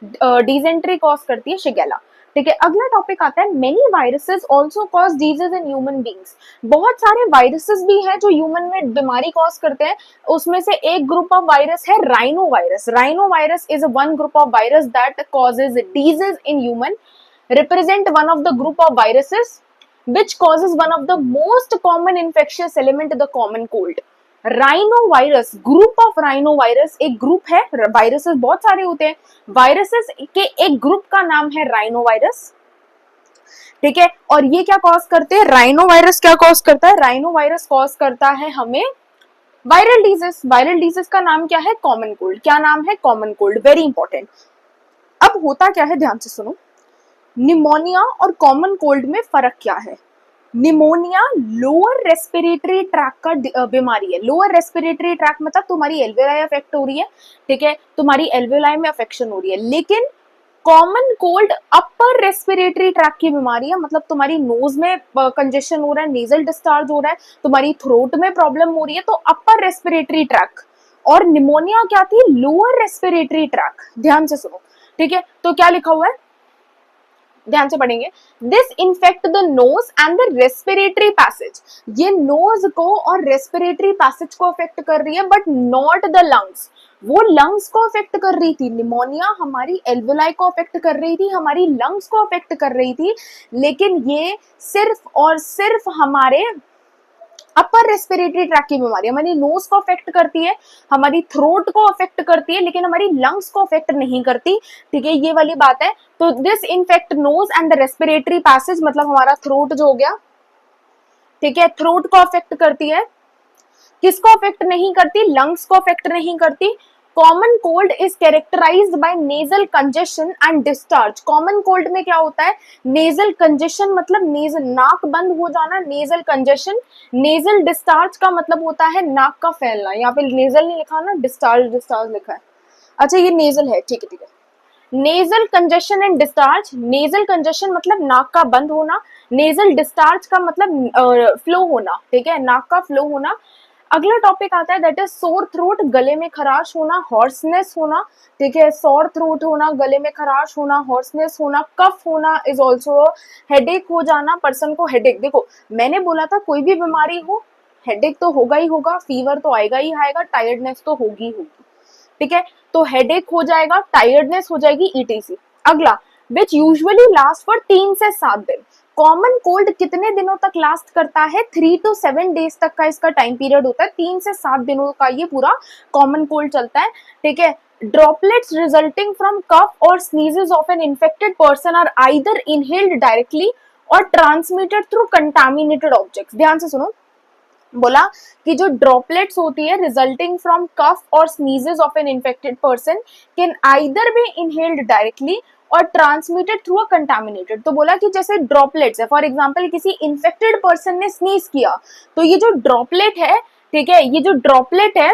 डिसेंट्री कॉज करती है शिगेला, ठीक है। अगला टॉपिक आता है, many viruses also cause disease इन ह्यूमन बींग्स। बहुत सारे वायरसेस भी हैं जो ह्यूमन में बीमारी कॉज करते हैं। उसमें से एक ग्रुप ऑफ वायरस है rhino virus. Rhino virus is one group of virus that causes disease in human, represent one of the group of viruses which causes one of the most common infectious element, the common cold. Rhino virus, group of rhino virus, एक group है, viruses बहुत सारे होते हैं, viruses के एक group का नाम है राइनो वायरस, ठीक है। और ये क्या कॉज करते हैं? राइनो वायरस क्या कॉज करता है? राइनो वायरस कॉज करता है हमें वायरल डिजीज। वायरल डिजीज का नाम क्या है? Common cold. क्या नाम है? Common cold, very important. अब होता क्या है, ध्यान से सुनो, निमोनिया और कॉमन कोल्ड में फर्क क्या है? निमोनिया लोअर रेस्पिरेटरी ट्रैक का बीमारी है। लोअर रेस्पिरेटरी ट्रैक मतलब तुम्हारी एल्वेलाई अफेक्ट हो रही है, ठीक है, तुम्हारी एल्वेलाई में अफेक्शन हो रही है। लेकिन common cold upper respiratory track की बीमारी है, मतलब तुम्हारी नोज में कंजेशन हो रहा है, नेजल डिस्चार्ज हो रहा है, तुम्हारी थ्रोट में प्रॉब्लम हो रही है, तो अपर रेस्पिरेटरी ट्रैक। और निमोनिया क्या थी? Lower respiratory tract. ध्यान से सुनो, ठीक है। तो क्या लिखा हुआ है, ध्यान से पढ़ेंगे, this infect the nose and the respiratory passage. ये नोज को और रेस्पिरेटरी पैसेज को अफेक्ट कर रही है, बट नॉट द लंग्स। वो लंग्स को अफेक्ट कर रही थी, निमोनिया हमारी एल्वेलाई को अफेक्ट कर रही थी, हमारी लंग्स को अफेक्ट कर रही थी, लेकिन ये सिर्फ और सिर्फ हमारे अपर रेस्पिरेटरी ट्रैक की बीमारी, हमारी नोज को अफेक्ट करती है, हमारी थ्रोट को अफेक्ट करती है, लेकिन हमारी लंग्स को अफेक्ट नहीं करती, ठीक है, ये वाली बात है। तो this infect nose and the respiratory passage, मतलब हमारा थ्रोट जो हो गया, ठीक है, थ्रोट को अफेक्ट करती है। किसको अफेक्ट नहीं करती? लंग्स को अफेक्ट नहीं करती। Common cold is characterised by nasal congestion and discharge. Common cold में क्या होता है? नेजल कंजेशन मतलब नेजल, नाक बंद हो जाना, नेजल कंजेशन। नेजल डिस्चार्ज का मतलब होता है नाक का फैलना। यहाँ पे नेजल नहीं लिखा ना, डिस्चार्ज डिस्चार्ज लिखा है। अच्छा ये नेजल है, ठीक है ठीक है। Nasal congestion and discharge. Nasal congestion मतलब नाक का बंद होना, नेजल डिस्चार्ज का मतलब फ्लो होना, ठीक है, नाक का फ्लो होना। अगला टॉपिक आता है दैट इज सोर थ्रोट, गले में खराश होना, हॉर्सनेस होना, ठीक है, सोर थ्रोट होना, गले में खराश होना, हॉर्सनेस होना, कफ होना इज ऑल्सो, हेडेक हो जाना, पर्सन को हेडेक। देखो मैंने बोला था कोई भी बीमारी हो हेडेक तो होगा ही होगा, फीवर तो आएगा ही आएगा, टायर्डनेस तो होगी होगी, ठीक है। तो हेडेक हो जाएगा, टायर्डनेस हो जाएगी, ईटीसी। अगला विच यूजुअली लास्ट फॉर 3 से 7 दिन। कॉमन कोल्ड कितने दिनों तक लास्ट करता है? 3 to 7 डेज तक का इसका टाइम पीरियड होता है। 3 से 7 दिनों का ये पूरा कॉमन कोल्ड चलता है, ठीक है। ड्रॉपलेट्स रिजल्टिंग फ्रॉम कफ और sneezes of an infected person are either inhaled directly और ट्रांसमिटेड थ्रू कंटामिनेटेड ऑब्जेक्ट्स। ध्यान से सुनो, बोला कि जो ड्रॉपलेट्स होती है रिजल्टिंग फ्रॉम कफ और sneezes of an infected person can either be inhaled directly और ट्रांसमिटेड थ्रू अ कंटामिनेटेड। तो बोला कि जैसे ड्रॉपलेट्स है, फॉर एग्जांपल किसी इन्फेक्टेड पर्सन ने स्नीज किया तो ये जो ड्रॉपलेट है, ठीक है, ये जो ड्रॉपलेट है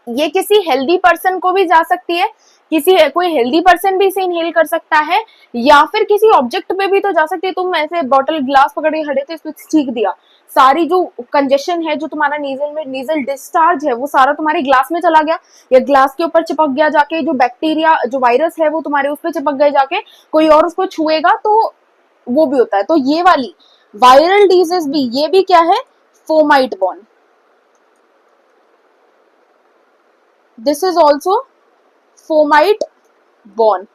ये किसी हेल्दी पर्सन को भी जा सकती है, किसी कोई हेल्दी पर्सन भी इसे इनहेल कर सकता है, या फिर किसी ऑब्जेक्ट पे भी तो जा सकती है। तुम ऐसे बॉटल ग्लास पकड़ के खड़े थे, इसको छींक दिया, सारी जो कंजेशन है, जो तुम्हारा नेजल में नेजल डिस्चार्ज है, वो सारा तुम्हारे ग्लास में चला गया, या ग्लास के ऊपर चिपक गया जाके, जो बैक्टीरिया जो वायरस है वो तुम्हारे उस पर चिपक गए जाके, कोई और उसको छुएगा तो वो भी होता है। तो ये वाली वायरल डिजीज भी, ये भी क्या है, fomite borne, this is also fomite borne,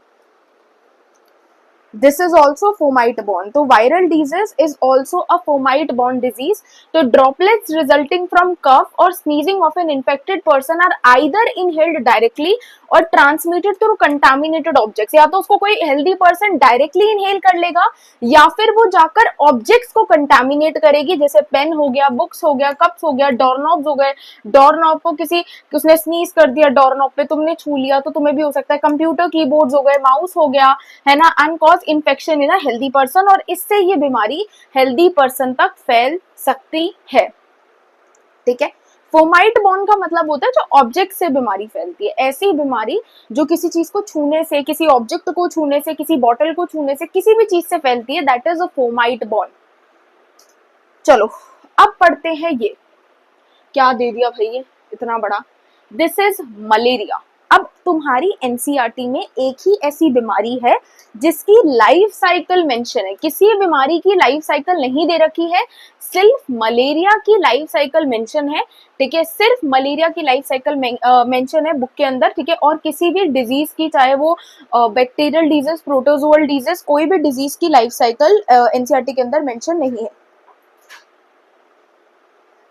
this is also fomite borne. तो viral disease is also a fomite borne disease. तो droplets resulting from cough or sneezing of an infected person are either inhaled directly और transmitted through contaminated objects. या तो उसको कोई healthy person directly inhale कर लेगा, या फिर वो जाकर ऑब्जेक्ट्स को कंटामिनेट करेगी, जैसे पेन हो गया, बुक्स हो गया, कप्स हो गया, डोरनॉब्स हो गए। डोरनॉब को किसी, उसने स्नीज कर दिया डोरनॉब पे, तुमने छू लिया तो तुम्हें भी हो सकता है। कंप्यूटर कीबोर्ड्स हो गए, माउस हो गया, है ना, and cause infection in a healthy person, और इससे ये बीमारी हेल्दी पर्सन तक फैल सकती है। ठीक है, फोमाइट बॉर्न का मतलब होता है जो ऑब्जेक्ट से बीमारी फैलती है। ऐसी बीमारी जो किसी चीज को छूने से, किसी ऑब्जेक्ट को छूने से, किसी बॉटल को छूने से, किसी भी चीज से फैलती है, that is a fomite born. चलो अब पढ़ते हैं, ये क्या दे दिया भाई, ये इतना बड़ा, दिस इज मलेरिया। अब तुम्हारी एनसीईआरटी में एक ही ऐसी बीमारी है जिसकी लाइफ साइकिल मेंशन है, किसी बीमारी की लाइफ साइकिल नहीं दे रखी है, सिर्फ मलेरिया की लाइफ साइकिल मेंशन है। ठीक है, सिर्फ मलेरिया की लाइफ साइकिल मेंशन है बुक के अंदर। ठीक है, और किसी भी डिजीज की, चाहे वो बैक्टीरियल डिजीज, प्रोटोजोअल डिजीज, कोई भी डिजीज की लाइफ साइकिल एनसीईआरटी के अंदर मेंशन नहीं है।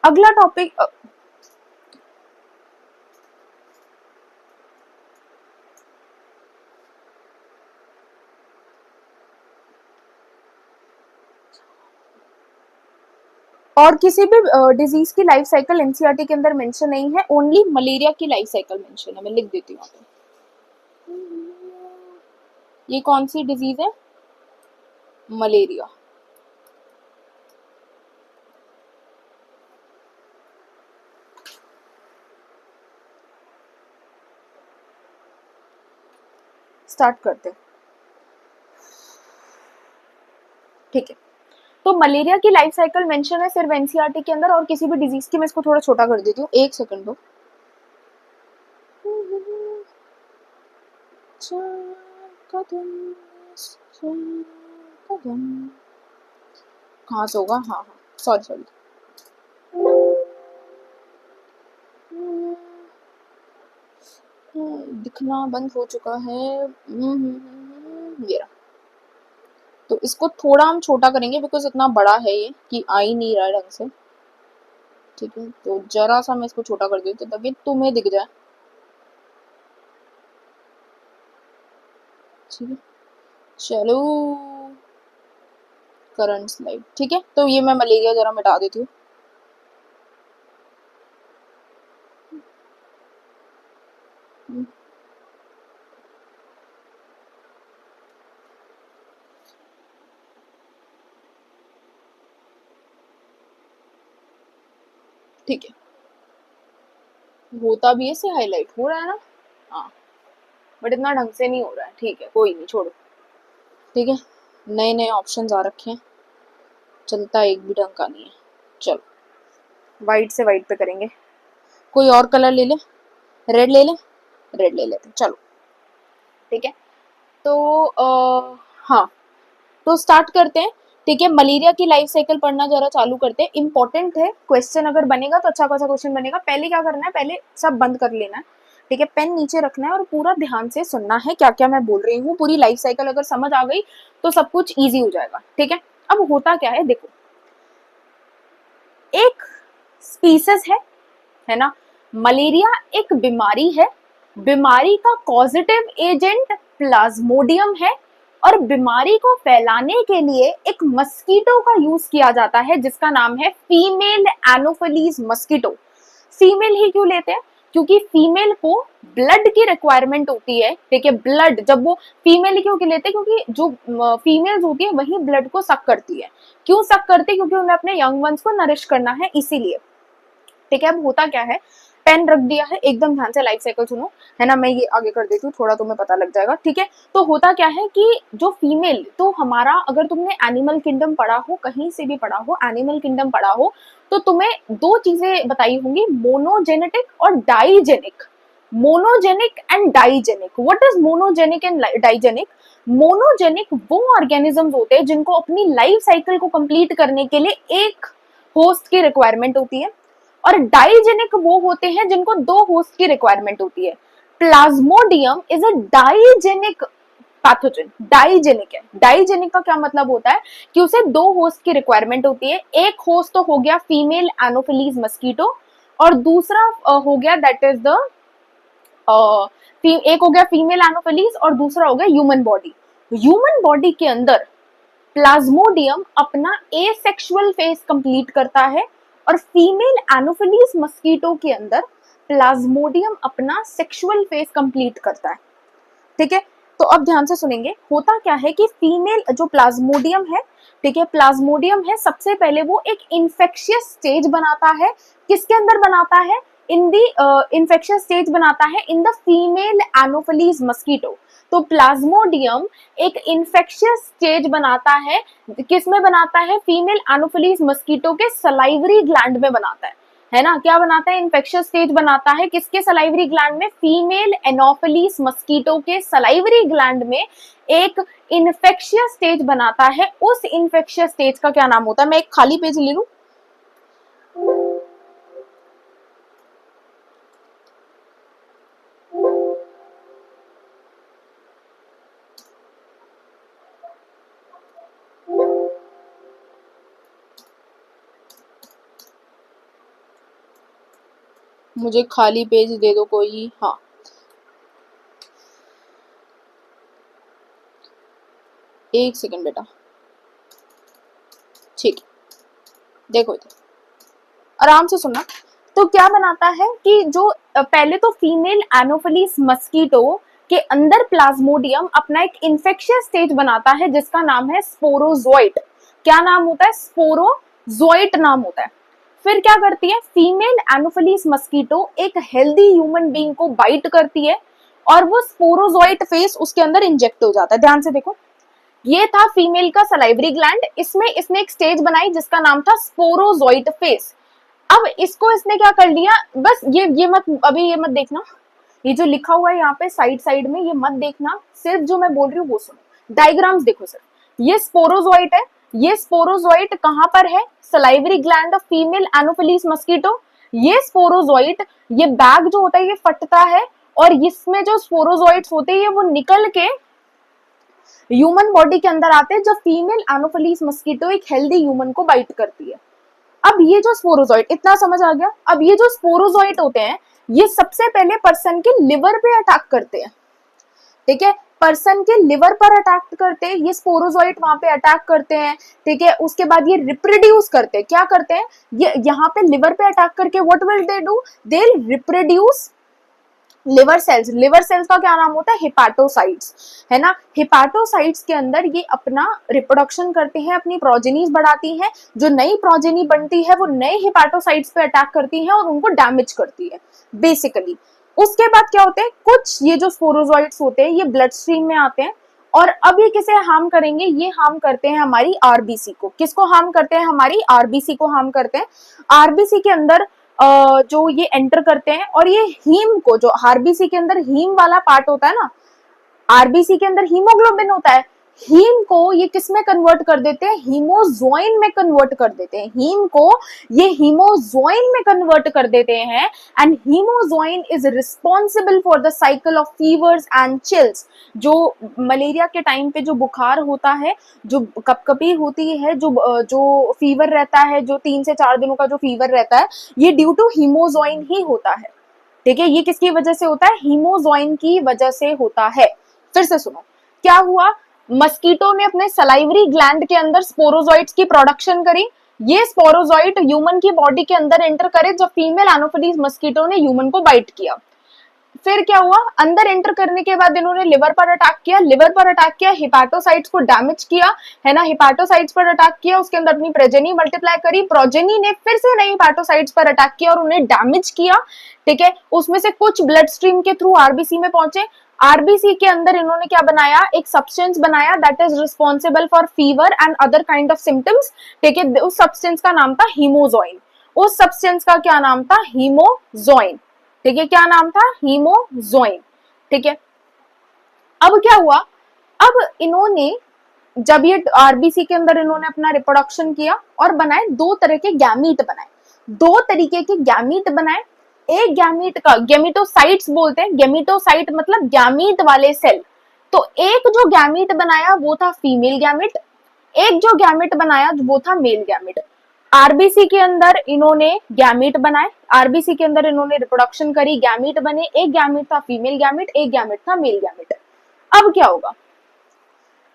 अगला टॉपिक, और किसी भी डिजीज की लाइफ साइकिल एनसीईआरटी के अंदर मेंशन नहीं है, ओनली मलेरिया की लाइफ साइकिल मेंशन है। मैं लिख देती हूँ। ये कौन सी डिजीज है, मलेरिया। स्टार्ट करते हैं। ठीक है, तो मलेरिया की लाइफ साइकिल मेंशन है सिर्फ एनसीईआरटी के अंदर, और किसी भी डिजीज की, मैं इसको थोड़ा छोटा कर देती हूँ, एक सेकंड दो। कहाँ से होगा, हाँ हाँ, सॉरी सॉरी, दिखना बंद हो चुका है। ये रहा। तो इसको थोड़ा हम छोटा करेंगे बिकॉज इतना बड़ा है ये कि आ ही नहीं रहा है ढंग से। ठीक है, तो जरा सा मैं इसको छोटा कर देती हूँ ताकि तुम्हें दिख जाए। ठीक है, चलो करंट स्लाइड। ठीक है, तो ये मैं मलेरिया जरा मिटा देती हूँ। ठीक है, होता भी है, से हाईलाइट हो रहा है ना, हाँ, बट इतना ढंग से नहीं हो रहा है। ठीक है, कोई नहीं, छोड़ो। ठीक है, नए नए ऑप्शंस आ रखे हैं, चलता एक भी ढंग का नहीं है। चलो वाइट से वाइट पे करेंगे, कोई और कलर ले ले, रेड ले ले, रेड ले लेते, चलो। ठीक है, तो हाँ, तो स्टार्ट करते हैं। ठीक है, मलेरिया की लाइफ साइकिल पढ़ना जरा चालू करते हैं, इंपॉर्टेंट है, क्वेश्चन अगर बनेगा तो अच्छा खासा क्वेश्चन बनेगा। पहले क्या करना है, पहले सब बंद कर लेना है। ठीक है, पेन नीचे रखना है और पूरा ध्यान से सुनना है क्या क्या मैं बोल रही हूँ। पूरी लाइफ साइकिल अगर समझ आ गई तो सब कुछ ईजी हो जाएगा। ठीक है, अब होता क्या है, देखो, एक स्पीसीज है ना, मलेरिया एक बीमारी है, बीमारी का कॉजेटिव एजेंट प्लाज्मोडियम है, और बीमारी को फैलाने के लिए एक मस्कीटो का यूज किया जाता है जिसका नाम है फीमेल एनोफिलीज मस्कीटो। फीमेल ही क्यों लेते हैं, क्योंकि फीमेल को ब्लड की रिक्वायरमेंट होती है। ठीक है, ब्लड जब वो फीमेल ही क्यों लेते हैं, क्योंकि जो फीमेल्स होती है वही ब्लड को सक करती है। क्यों सक करती है, क्योंकि उन्हें अपने यंग वंस को नरिश करना है, इसीलिए। ठीक है, अब होता क्या है, पेन रख दिया है, एकदम ध्यान से लाइफ साइकिल सुनो, है ना, मैं ये आगे कर देती हूँ, थोड़ा तुम्हें पता लग जाएगा। ठीक है, तो होता क्या है कि जो फीमेल, तो हमारा, अगर तुमने एनिमल किंगडम पढ़ा हो, कहीं से भी पढ़ा हो, एनिमल किंगडम पढ़ा हो, तो तुम्हें दो चीजें बताई होंगी, मोनोजेनेटिक और digenic. Monogenic and digenic. What is monogenic and digenic? Monogenic वो ऑर्गेनिजम्स होते हैं जिनको अपनी लाइफ साइकिल को कंप्लीट करने के लिए एक होस्ट की रिक्वायरमेंट होती है, और डाइजेनिक वो होते हैं जिनको दो होस्ट की रिक्वायरमेंट होती है। Plasmodium is a digenic pathogen, digenic है। डाइजेनिक का क्या मतलब होता है कि उसे दो होस्ट की रिक्वायरमेंट होती है। एक होस्ट तो हो गया फीमेल एनोफिलीज मस्कीटो, और दूसरा हो गया दैट इज द एक हो गया फीमेल एनोफिलीज और दूसरा हो गया ह्यूमन बॉडी। ह्यूमन बॉडी के अंदर प्लाज्मोडियम अपना एसेक्सुअल फेज कंप्लीट करता है, और फीमेल एनोफिलीज मस्कीटो के अंदर प्लाज्मोडियम अपना सेक्सुअल फेज कंप्लीट करता है। ठीक है, तो अब ध्यान से सुनेंगे। होता क्या है कि फीमेल जो प्लाज्मोडियम है, ठीक है, प्लाज्मोडियम है, सबसे पहले वो एक इन्फेक्शियस स्टेज बनाता है। किसके अंदर बनाता है? इन दी इन्फेक्शियस स्टेज बनाता है in the female anopheles mosquito. तो प्लाज्मोडियम एक इन्फेक्शियस स्टेज बनाता है, किसमें बनाता है? फीमेल एनोफिलीज मस्कीटो के सलाइवरी ग्लैंड में बनाता है ना। क्या बनाता है? इन्फेक्शियस स्टेज बनाता है किसके सलाइवरी ग्लैंड में? फीमेल एनोफिलीज मस्कीटो के सलाइवरी ग्लैंड में एक इन्फेक्शियस स्टेज बनाता है। उस इन्फेक्शियस स्टेज का क्या नाम होता है? मैं एक खाली पेज ले लूं। मुझे खाली पेज दे दो कोई। हाँ, एक सेकंड बेटा। ठीक है, देखो इधर आराम से सुनना। तो क्या बनाता है कि जो पहले तो फीमेल एनोफिलीज मस्कीटो के अंदर प्लाज्मोडियम अपना एक इन्फेक्शियस स्टेज बनाता है जिसका नाम है स्पोरोजोइट। क्या नाम होता है? स्पोरोजोइट नाम होता है। फिर क्या करती है? फीमेल एनोफिलीज मस्कीटो एक हेल्दी ह्यूमन बीइंग को बाइट करती है, और वो स्पोरोजोइट फेस उसके अंदर इंजेक्ट हो जाता है। ध्यान से देखो, ये था फीमेल का सलाइवरी ग्लैंड, इसमें इसने एक स्टेज बनाई जिसका नाम था स्पोरोजोइट फेस। अब इसको इसने क्या कर लिया? बस ये मत, अभी ये मत देखना, ये जो लिखा हुआ है यहाँ पे साइड साइड में ये मत देखना, सिर्फ जो मैं बोल रही हूँ वो सुनो। डायग्राम्स देखो सिर्फ। ये स्पोरोजोइट है, ये स्पोरोजोइट कहाँ पर है? Salivary gland of female anopheles mosquito. ये स्पोरोजोइट, ये बैग जो होता है ये फटता है, और इसमें जो स्पोरोजोइट्स होते हैं वो निकल के ह्यूमन बॉडी के अंदर आते हैं जब फीमेल एनोफिलीज मस्कीटो एक हेल्दी ह्यूमन को बाइट करती है। अब ये जो स्पोरोजोइट, इतना समझ आ गया? अब ये जो स्पोरोजोइट होते हैं ये सबसे पहले पर्सन के लिवर पे अटैक करते हैं। ठीक है, पर्सन के लिवर पर अटैक करते हैं ये स्पोरोजोइट, वहां पे अटैक करते हैं। ठीक है, उसके बाद ये रिप्रोड्यूस करते हैं। क्या करते हैं? ये यहाँ पे लिवर पे अटैक करके what will they do? They reproduce liver cells. Liver cells का क्या नाम होता है? हिपैटोसाइट्स, है ना। हिपैटोसाइट्स के अंदर ये अपना रिप्रोडक्शन करते हैं, अपनी प्रोजेनीज बढ़ाती हैं। जो नई प्रोजेनी बनती है वो नए हिपैटोसाइट्स पे अटैक करती है और उनको डैमेज करती है बेसिकली। उसके बाद क्या होते हैं? कुछ ये जो स्पोरोजोइट्स होते हैं ये ब्लड स्ट्रीम में आते हैं, और अब ये किसे हार्म करेंगे? ये हार्म करते हैं हमारी आरबीसी को। किसको हार्म करते हैं? हमारी आरबीसी को हार्म करते हैं। आरबीसी के अंदर जो ये एंटर करते हैं, और ये हीम को, जो आरबीसी के अंदर हीम वाला पार्ट होता है ना, आरबीसी के अंदर हीमोग्लोबिन होता है, हीम को ये किस में कन्वर्ट कर देते हैं? हीमोजोइन में कन्वर्ट कर देते हैं। हीम को ये हीमोजोइन में कन्वर्ट कर देते हैं, and hemozoin is responsible for the cycle of fevers and chills. जो मलेरिया के टाइम पे जो बुखार होता है, जो कपकपी होती है, जो फीवर रहता है, जो 3 से 4 दिनों का जो फीवर रहता है, ये ड्यू टू हीमोजोइन ही होता है। ठीक है, ये किसकी वजह से होता है? हीमोजोइन की वजह से होता है। फिर से सुनो, क्या हुआ? मस्कीटो ने अपने सलाइवरी ग्लैंड के अंदर स्पोरोजोइट्स की प्रोडक्शन करी। ये स्पोरोजोइट ह्यूमन की बॉडी के अंदर एंटर करे जब फीमेल एनोफिलीज मस्कीटो ने ह्यूमन को बाइट किया। फिर क्या हुआ? अंदर एंटर करने के बाद इन्होंने लिवर पर अटैक किया। लिवर पर अटैक किया, हिपैटोसाइट्स को डैमेज किया, है ना। हिपैटोसाइट्स पर अटैक किया, उसके अंदर अपनी प्रोजेनी मल्टीप्लाई करी। प्रोजेनी ने फिर से नई हिपैटोसाइट्स पर अटैक किया और उन्हें डैमेज किया। ठीक है, उसमें से कुछ ब्लड स्ट्रीम के थ्रू आरबीसी में पहुंचे। आरबीसी के अंदर इन्होंने क्या बनाया? एक सब्सटेंस बनाया that is responsible for fever and other kind of symptoms. ठीक है, उस सब्सटेंस का नाम था हीमोजोइन। उस सब्सटेंस का क्या नाम था? हीमोजोइन। ठीक है, क्या नाम था, हीमोजोइन। ठीक है, अब क्या हुआ, अब इन्होंने जब ये आरबीसी के अंदर इन्होंने अपना रिप्रोडक्शन किया और बनाए दो तरह के गैमीट बनाए, दो तरीके के गैमीट बनाए। एक गैमीट का गैमीटोसाइट्स बोलते हैं, गैमीटोसाइट मतलब गैमीट वाले सेल। तो एक जो गैमीट बनाया वो था फीमेल गैमीट, एक जो गैमीट बनाया वो था मेल गैमीट। आरबीसी के अंदर इन्होंने गैमीट बनाए, आरबीसी के अंदर इन्होंने रिप्रोडक्शन करी, गैमीट बने, एक गैमीट था फीमेल गैमीट, एक गैमीट था मेल गैमीट। अब क्या होगा,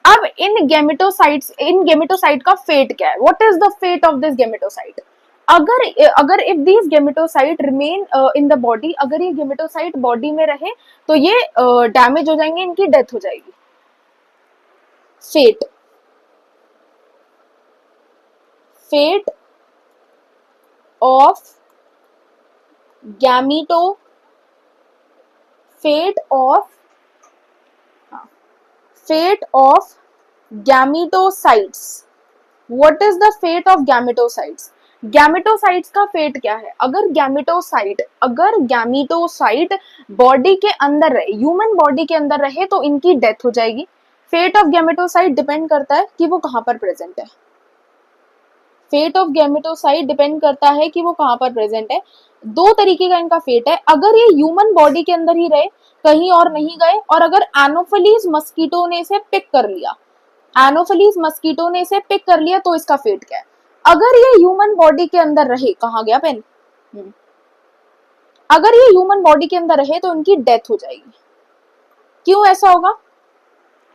अब इन गेमेटोसाइट का फेट क्या है, what is the fate of this gametocyte. अगर अगर if this gametocyte remain in the body, अगर ये गेमेटोसाइट बॉडी में रहे तो ये डैमेज हो जाएंगे, इनकी डेथ हो जाएगी। Fate, fate of gameto, fate of fate of gametocytes. What is the fate of gametocytes. Gametocytes का फेट क्या है, अगर गैमेटोसाइट बॉडी के अंदर रहे, ह्यूमन बॉडी के अंदर रहे तो इनकी डेथ हो जाएगी। फेट ऑफ गैमेटोसाइट डिपेंड करता है कि वो कहां पर प्रेजेंट है, फेट ऑफ गैमेटोसाइट डिपेंड करता है कि वो कहां पर प्रेजेंट है। दो तरीके का इनका फेट है, अगर ये ह्यूमन बॉडी के अंदर ही रहे, कहीं और नहीं गए, और अगर एनोफिलीज मस्कीटो ने इसे पिक कर लिया, एनोफिलीज मस्कीटो ने इसे पिक कर लिया, तो इसका फेट क्या है। अगर ये ह्यूमन बॉडी के अंदर रहे, कहां गया पेन, अगर ये ह्यूमन बॉडी के अंदर रहे तो इनकी डेथ हो जाएगी। क्यों ऐसा होगा,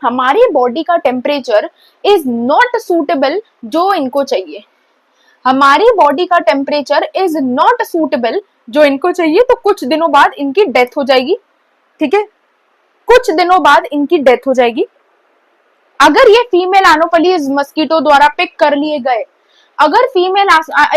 हमारी बॉडी का टेम्परेचर इज नॉट सूटेबल जो इनको चाहिए, हमारी बॉडी का टेम्परेचर इज नॉट सूटेबल जो इनको चाहिए, तो कुछ दिनों बाद इनकी डेथ हो जाएगी। ठीक है, कुछ दिनों बाद इनकी डेथ हो जाएगी। अगर ये फीमेल एनोफिलीज मस्कीटो द्वारा पिक कर लिए गए, अगर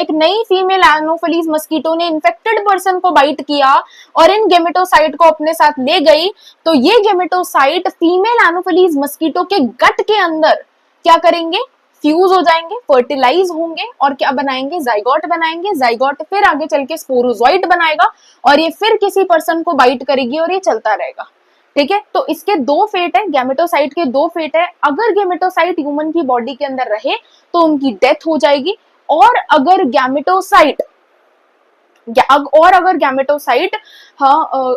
एक नई फीमेल एनोफिलीज मस्कीटो ने इन्फेक्टेड पर्सन को बाइट किया और इन गेमेटोसाइट को अपने साथ ले गई, तो ये गेमेटोसाइट फीमेल एनोफिलीज मस्कीटो के गट के अंदर क्या करेंगे, फ्यूज हो जाएंगे, फर्टिलाइज होंगे और क्या बनाएंगे, जाइगोट बनाएंगे। जाइगोट फिर आगे चल के स्पोरोजोइट बनाएगा और ये फिर किसी पर्सन को बाइट करेगी और ये चलता रहेगा। ठीक है, तो इसके दो फेट है, गैमेटोसाइट के दो फेट है। अगर गैमेटोसाइट ह्यूमन की बॉडी के अंदर रहे तो उनकी डेथ हो जाएगी, और अगर गैमेटोसाइट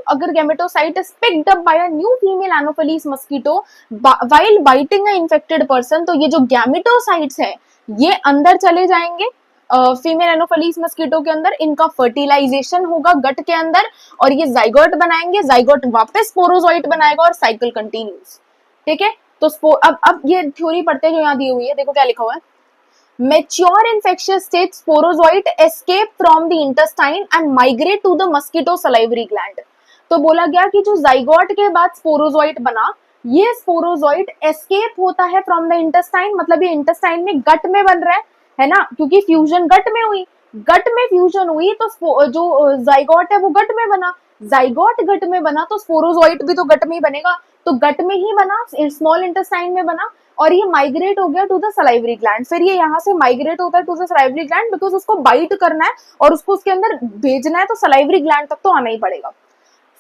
अगर gametocyte is picked up by a new female anopheles mosquito while biting a infected person, तो ये जो गैमेटोसाइट्स है ये अंदर चले जाएंगे फीमेल एनोफिलीज मस्कीटो के अंदर, इनका फर्टिलाइजेशन होगा गट के अंदर और ये जाइगोट बनाएंगे, जाइगोट वापस स्पोरोजोइट बनाएगा और साइकिल कंटिन्यूज। ठीक है, तो अब ये थ्योरी पढ़ते जो यहाँ दी हुई है, देखो क्या लिखा हुआ है, mature infectious state sporozoite escape from the intestine and migrate to the mosquito salivary gland। तो बोला गया कि जो जाइगोट के बाद स्पोरोजोइट बना, ये स्पोरोजोइट एस्केप होता है फ्रॉम द इंटेस्टाइन, मतलब ये इंटेस्टाइन में गट में बन रहा है ना, क्योंकि फ्यूजन गट में हुई, गट में फ्यूजन हुई तो जो जाइगोट है वो गट में बना, जाइगोट गट में बना तो स्पोरोजोइट भी तो गट में ही बनेगा, तो गट में ही बना, स्मॉल इंटेस्टाइन में बना और ये माइग्रेट हो गया टू द सलाइवरी ग्लैंड। फिर ये यहाँ से माइग्रेट होता है to the salivary gland, because उसको बाइट करना है और उसको उसके अंदर भेजना है, तो सलाइवरी ग्लैंड तक तो आना ही पड़ेगा।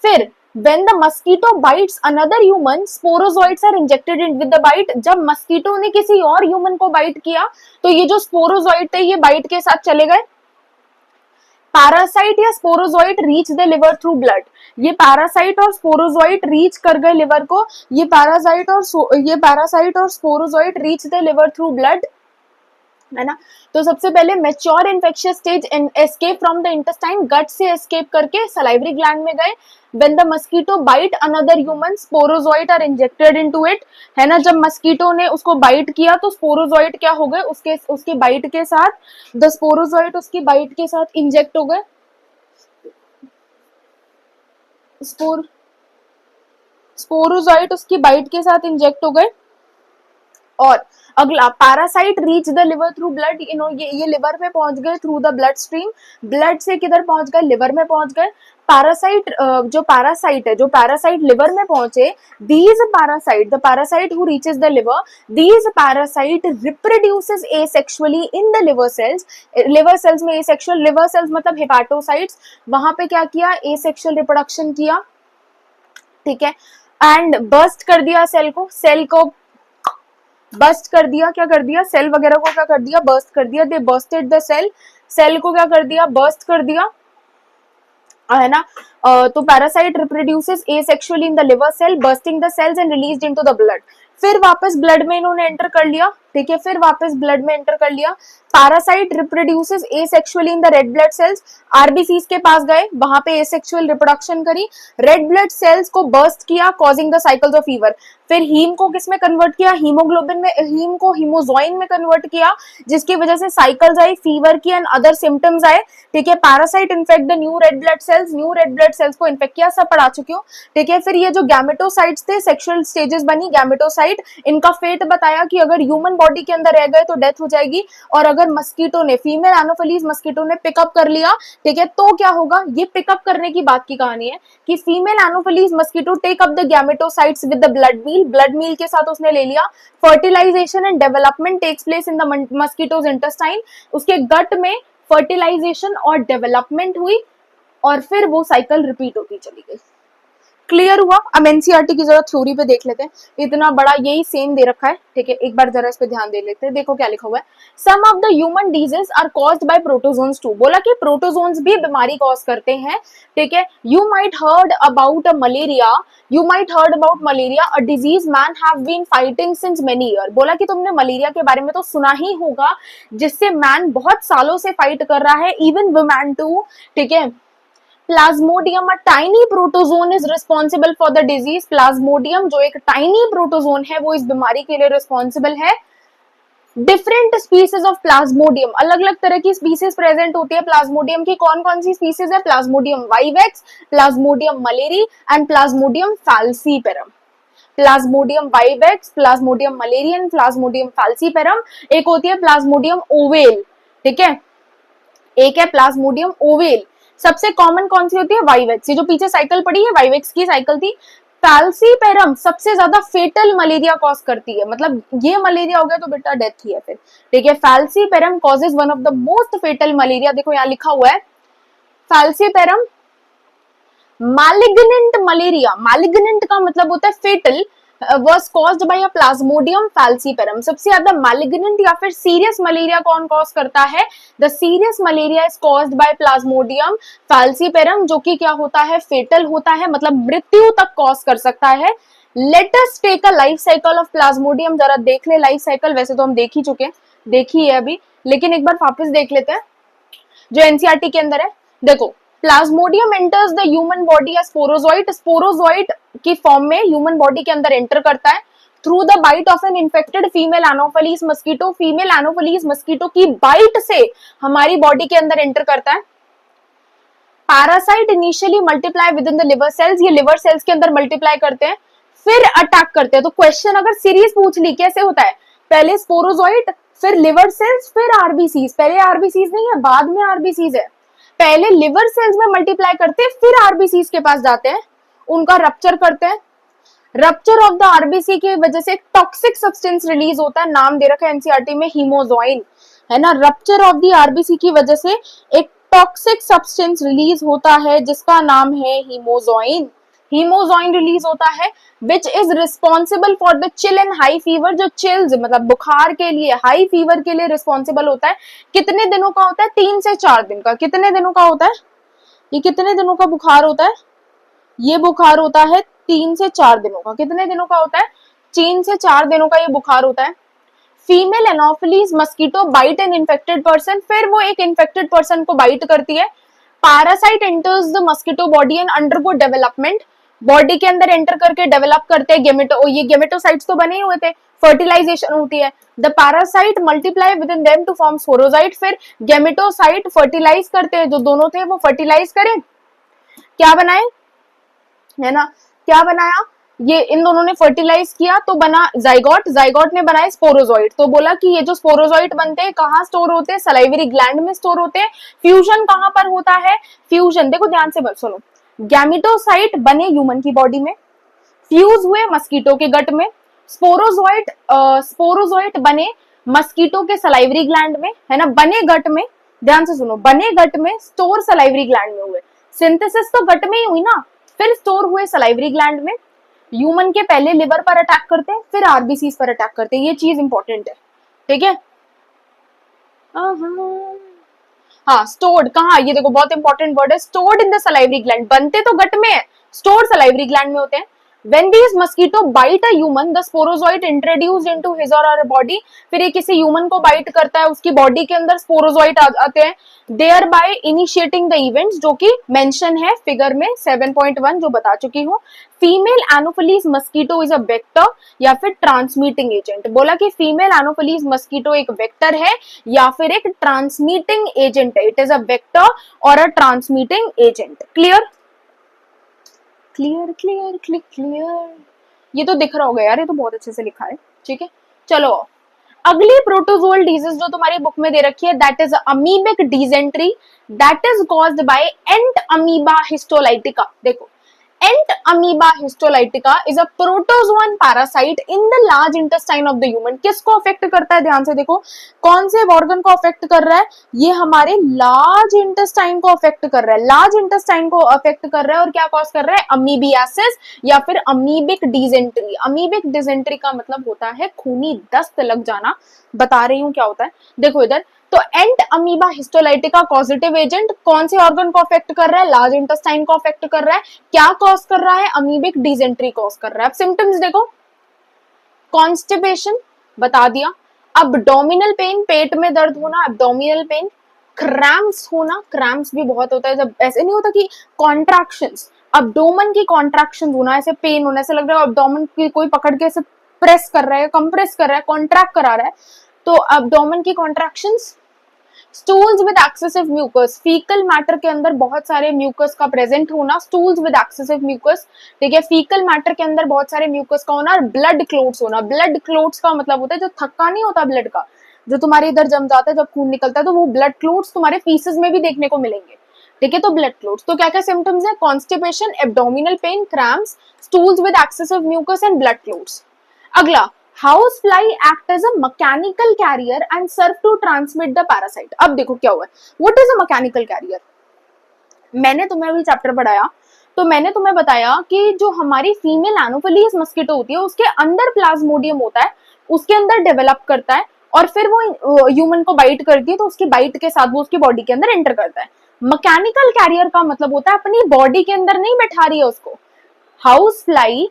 फिर when the mosquito bites another human, sporozoites are injected in with the bite। जब मस्कीटो ने किसी और ह्यूमन को बाइट किया तो ये जो स्पोरोजोइट थे ये बाइट के साथ चले गए। पैरासाइट या sporozoite reach the liver through blood, ये पैरासाइट और स्पोरोजोइट रीच कर गए लिवर को, ये पैरासाइट और sporozoite reach the liver through blood, है ना। तो सबसे पहले mature infectious stage escape from the intestine, gut से एस्केप करके सलाइवरी ग्लैंड में गए। When the mosquito bite another human, sporozoite are injected into it, है ना। जब मस्कीटो ने उसको बाइट किया तो स्पोरोजोइट क्या हो गए, उसके बाइट के साथ, द स्पोरोजोइट उसकी बाइट के साथ इंजेक्ट हो गए, स्पोरोजोइट उसकी बाइट के साथ इंजेक्ट हो गए। और अगला parasite reach the liver through blood, ये लिवर में पहुंच गए through the blood stream, blood से किधर पहुंच गए, लिवर में पहुंच गए। पैरासाइट जो पैरासाइट है, जो पैरासाइट लिवर में पहुंचे, these parasite, the parasite who reaches the liver, these parasite reproduces asexually in the liver sales. Liver cells में एसेक्सुअल, लिवर सेल्स मतलब हेपाटोसाइट्स, वहां पे क्या किया, एसेक्सुअल रिप्रोडक्शन किया, ठीक है, एंड बस्ट कर दिया सेल को बस्ट कर दिया, क्या कर दिया, सेल वगैरह को क्या कर दिया, बस्ट कर दिया, दे बस्टेड द सेल, सेल को क्या कर दिया, बस्ट कर दिया, है ना। तो parasite reproduces asexually in the liver cell, bursting the cells and released into the blood. फिर वापस ब्लड में इन्होंने एंटर कर लिया, ठीक है, फिर वापस ब्लड में एंटर कर लिया। Parasite reproduces asexually in the red blood cells, RBCs के पास गए, वहां पे एसेक्सुअल रिप्रोडक्शन करी, रेड ब्लड सेल्स को बर्स्ट किया, causing the cycles of fever. फिर हीम को किस में कन्वर्ट किया, हीमोग्लोबिन में, हीम को हीमोजोइन में कन्वर्ट किया, जिसकी वजह से साइकिल्स आई, फीवर की एंड अदर सिम्टम्स आए, ठीक है। Parasite infect the new red blood cells, new red blood cells को इन्फेक्ट किया, सब पढ़ा चुकी हूँ, ठीक है। फिर ये जो गैमेटोसाइट्स थे, सेक्सुअल स्टेजेस बनी गैमेटोसाइट, इनका फेट बताया कि अगर ह्यूमन बॉडी के अंदर रह गए तो डेथ हो जाएगी, और अगर मस्कीटो ने, फीमेल एनोफिलीज मस्कीटो ने पिकअप कर लिया, ठीक है, तो क्या होगा, ये पिकअप करने की बात की कहानी है कि female anopheles mosquito take up the gametocytes with the blood meal के साथ उसने ले लिया, fertilisation and development takes place in the mosquito's intestine, उसके गट में फर्टिलाइजेशन और डेवलपमेंट हुई, और फिर वो साइकिल रिपीट होती चली गई। क्लियर हुआ। अब एनसीईआरटी की जरा थ्योरी पे देख लेते हैं, इतना बड़ा यही सेम दे रखा है, ठीक है, एक बार जरा इस पे ध्यान दे लेते हैं। देखो क्या लिखा हुआ है, some of the human disease are caused by protozoans too, बोला कि प्रोटोजोन्स भी बीमारी कॉज करते हैं, ठीक है। You might heard about malaria, you might heard about malaria, a disease man have been fighting since many year, बोला कि तुमने मलेरिया के बारे में तो सुना ही होगा, जिससे मैन बहुत सालों से फाइट कर रहा है, इवन वुमेन टू, ठीक है। Plasmodium, a tiny protozoan is responsible for the disease, Plasmodium जो एक टाइनी प्रोटोजोन है वो इस बीमारी के लिए रिस्पॉन्सिबल है। डिफरेंट स्पीसीज ऑफ प्लाज्मोडियम, अलग अलग तरह की स्पीसीज प्रेजेंट होती है प्लाज्मोडियम की, कौन कौन सी स्पीसीज है, Plasmodium vivax, Plasmodium malariae and Plasmodium falciparum. Plasmodium vivax, Plasmodium Mullerian, Plasmodium falciparum, एक होती है प्लाज्मोडियम ओवेल, ठीक है, एक है प्लाज्मोडियम ओवेल। सबसे कॉमन कौन सी होती है, वाइवेक्स, ये जो पीछे साइकिल पड़ी है वाइवेक्स की साइकिल थी। फैल्सीपेरम सबसे ज्यादा फेटल मलेरिया कॉज करती है, मतलब ये मलेरिया हो गया तो बेटा डेथ ही है फिर, ठीक है। Falciparum causes one of the most fatal malaria, देखो यहाँ लिखा हुआ है फैल्सीपेरम मैलिग्नेंट मलेरिया, मैलिग्नेंट का मतलब होता है फेटल, was caused by a plasmodium falciparum। सबसे ज्यादा मैलिग्नेंट या फिर सीरियस मलेरिया कौन कॉज करता है, the serious malaria is caused bye Plasmodium falciparum, जो कि क्या होता है, फेटल होता है, मतलब मृत्यु तक कॉज कर सकता है। Let us take a life cycle of Plasmodium, जरा देख ले लाइफ साइकिल, वैसे तो हम देख ही चुके हैं, देखी है अभी, लेकिन एक बार वापस देख लेते हैं जो एनसीईआरटी के अंदर है। देखो Plasmodium enters the human body as sporozoite, sporozoite की फॉर्म में ह्यूमन बॉडी के अंदर एंटर करता है through the bite of an infected female anopheles mosquito, female anopheles mosquito की बाइट से हमारी बॉडी के अंदर एंटर करता है। Parasite initially multiply within the liver cells, ये लिवर सेल्स के अंदर मल्टीप्लाई करते हैं, फिर अटैक करते हैं। तो क्वेश्चन अगर सीरीज पूछ ली कैसे होता है, पहले स्पोरोजोइट, फिर लिवर सेल्स, फिर आरबीसीज, पहले आरबीसीज नहीं है बाद में आरबीसीज है, पहले लिवर सेल्स में मल्टीप्लाई करते हैं फिर आरबीसीज के पास जाते हैं, उनका रप्चर करते हैं। रप्चर ऑफ द आरबीसी की वजह से टॉक्सिक सब्सटेंस रिलीज होता है, नाम दे रखा है एनसीईआरटी में हीमोजोइन, है ना। रप्चर ऑफ द आरबीसी की वजह से एक टॉक्सिक सब्सटेंस रिलीज होता है जिसका नाम है हीमोजोइन, हीमोजोइन रिलीज होता है which is responsible for the chill and high fever, जो चिल्स मतलब बुखार के लिए, हाई फीवर के लिए रिस्पॉन्सिबल होता है। कितने दिनों का होता है, 3 से 4 दिन का। कितने दिनों का होता है, ये कितने दिनों का बुखार होता है, ये बुखार होता है 3 से 4 दिनों का। कितने दिनों का होता है, 3 से 4 दिनों का ये बुखार होता है। Female anopheles mosquito bite an infected person, फिर वो एक इन्फेक्टेड पर्सन को बाइट करती है। Parasite enters the mosquito body and undergo development, body के अंदर एंटर करके डेवलप करते हैं गेमेटो, ये गेमेटोसाइट्स तो बने ही हुए थे, फर्टिलाइजेशन होती है। The parasite multiply within them to form sporozoite, फिर गेमेटोसाइट फर्टिलाइज करते हैं, जो दोनों थे वो फर्टिलाइज करें, क्या बनाए, है ना, क्या बनाया, ये इन दोनों ने फर्टिलाइज किया तो बना जाइगोट, जाइगोट ने बनाए स्पोरोजोइट। तो बोला कि ये जो स्पोरोजोइट बनते हैं कहाँ स्टोर होते हैं, सलाइवरी ग्लैंड में स्टोर होते हैं। फ्यूजन कहाँ पर होता है, फ्यूजन देखो ध्यान से सुनो, गैमिटोसाइट बने ह्यूमन की बॉडी में, फ्यूज हुए मस्कीटो के गट में, स्पोरोजोइट बने मस्कीटो के सलाइवरी ग्लैंड में, है ना, बने गट में, ध्यान से सुनो, बने गट में, स्टोर सलाइवरी ग्लैंड में हुए। सिंथेसिस तो गट में ही हुई ना, फिर स्टोर हुए सलाइवरी ग्लैंड में। ह्यूमन के पहले लिवर पर अटैक करते हैं, फिर आरबीसीज पर अटैक करते हैं, ये चीज इंपॉर्टेंट है, ठीक है। हाँ, स्टोर्ड कहाँ, ये देखो बहुत इंपॉर्टेंट वर्ड है, stored in the salivary gland, बनते तो गट में है, स्टोर्ड सलाइवरी ग्लैंड में होते हैं। When these mosquito bite a human, the sporozoite introduced into his or her body, फिर ये किसी ह्यूमन को बाइट करता है, उसकी बॉडी के अंदर स्पोरोजोइट आते हैं, thereby initiating the events, जो कि मेंशन है फिगर में 7.1 जो बता चुकी हूँ। Female anopheles mosquito is a vector या फिर ट्रांसमिटिंग एजेंट, बोला कि फीमेल एनोफिलीज मस्कीटो एक वेक्टर है या फिर एक ट्रांसमिटिंग एजेंट है, इट इज अ वेक्टर और a transmitting agent. Clear clear clear clear, ये तो दिख रहा होगा यार, ये तो बहुत अच्छे से लिखा है, ठीक है। चलो अगली प्रोटोजोअल डिजीज जो तुम्हारी बुक में दे रखी है, that is amoebic dysentery, that is caused by entamoeba histolytica. देखो, entamoeba histolytica is a protozoan parasite in the large intestine of the human. किसको अफेक्ट करता है, ध्यान से देखो, कौन से ऑर्गन को अफेक्ट कर रहा है, ये हमारे लार्ज इंटेस्टाइन को अफेक्ट कर रहा है, लार्ज इंटेस्टाइन को अफेक्ट कर रहा है, और क्या कॉज कर रहा है, अमीबियासिस या फिर अमीबिक डिजेंट्री। अमीबिक डिजेंट्री का मतलब होता है खूनी दस्त लग जाना, बता रही हूँ क्या होता है, देखो इधर। तो एंट अमीबा हिस्टोलाइटिका पॉजिटिव एजेंट कौन से ऑर्गन को अफेक्ट कर रहा है, लार्ज इंटेस्टाइन को अफेक्ट कर रहा है, क्या कॉज कर रहा है, अमीबिक डिजेंट्री कॉज कर रहा है। अब सिम्टम्स देखो, कॉन्स्टिपेशन बता दिया, अब्डोमिनल पेन, पेट में दर्द होना, अब्डोमिनल पेन, क्रैम्प्स होना, क्रैम्प्स भी बहुत होता है जब ऐसे नहीं होता कि कॉन्ट्रैक्शंस, अब्डोमन की कॉन्ट्रैक्शन होना, ऐसे पेन होना, ऐसे लग रहा है अब्डोमन की कोई पकड़ के ऐसे प्रेस कर रहा है, कंप्रेस कर रहा है, कॉन्ट्रैक्ट करा रहा है, तो अब्डोमन की contractions. Stools with excessive mucus, faecal matter के अंदर बहुत सारे म्यूकस का प्रेजेंट होना, स्टूल्स विद एक्सेसिव म्यूकस, ठीक है, फीकल मैटर के अंदर बहुत सारे म्यूकस का होना, और ब्लड क्लोट्स होना। ब्लड क्लोट्स का मतलब होता है जो थक्का नहीं होता ब्लड का, जो तुम्हारे इधर जम जाता है जब खून निकलता है, तो वो ब्लड क्लोट्स तुम्हारे फीसेस में भी देखने को मिलेंगे, ठीक है। तो ब्लड क्लोट्स, तो क्या क्या सिम्टम्स है, constipation, abdominal pain, cramps, stools with excessive mucus and blood clots. अगला, house fly act as a mechanical carrier and serve to transmit the parasite. अब देखो क्या हुआ है, what is a mechanical carrier. मैंने तुम्हें अभी चैप्टर पढ़ाया तो मैंने तुम्हें बताया कि जो हमारी फीमेल एनोफिलीज मस्कीटो होती है उसके अंदर प्लाज्मोडियम होता है, उसके अंदर डेवलप करता है और फिर वो ह्यूमन को बाइट करती है, तो उसकी बाइट के साथ वो उसकी बॉडी के अंदर एंटर करता है। मैकेनिकल कैरियर का मतलब होता है अपनी बॉडी के अंदर नहीं बैठा रही है उसको। हाउस फ्लाई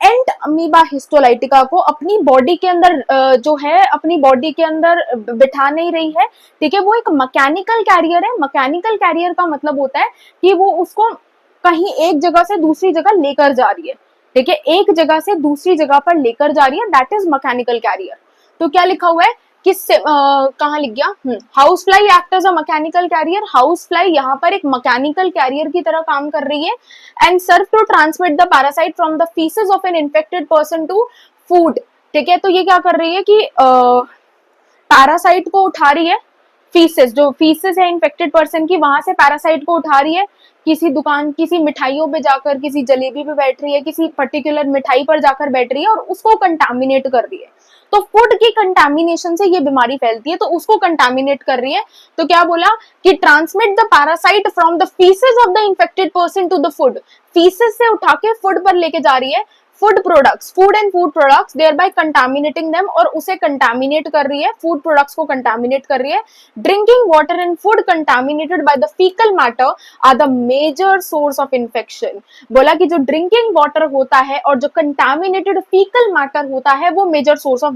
एंट अमीबा हिस्टोलाइटिका को अपनी बॉडी के अंदर जो है अपनी बॉडी के अंदर बिठा नहीं रही है, ठीक है, वो एक मैकेनिकल कैरियर है। मैकेनिकल कैरियर का मतलब होता है कि वो उसको कहीं एक जगह से दूसरी जगह लेकर जा रही है, ठीक है, एक जगह से दूसरी जगह पर लेकर जा रही है, दैट इज मैकेनिकल कैरियर। तो क्या लिखा हुआ है, किससे कहाँ लिख गया, house fly act as a mechanical carrier, house fly यहाँ पर एक मैकेनिकल कैरियर की तरह काम कर रही है, and serve to transmit the parasite from the faeces of an infected person to food, ठीक है। तो ये क्या कर रही है कि पैरासाइट को उठा रही है, फीसेस, जो फीसेस है इन्फेक्टेड पर्सन की, वहां से पैरासाइट को उठा रही है, किसी दुकान, किसी मिठाइयों पे जाकर, किसी जलेबी पे बैठ रही है, किसी पर्टिकुलर मिठाई पर जाकर बैठ रही है और उसको कंटामिनेट कर रही है। तो फूड की कंटामिनेशन से ये बीमारी फैलती है, तो उसको कंटामिनेट कर रही है। तो क्या बोला कि transmit the parasite from the faeces of the infected person to the food, faeces से उठा के फूड पर लेके जा रही है, food products, food and food products, thereby contaminating them, और उसे कंटामिनेट कर रही है, फूड प्रोडक्ट्स को कंटामिनेट कर रही है। Drinking water and food contaminated by the faecal matter are the major source of infection. बोला कि जो ड्रिंकिंग वाटर होता है और जो कंटामिनेटेड फीकल मैटर होता है वो मेजर सोर्स ऑफ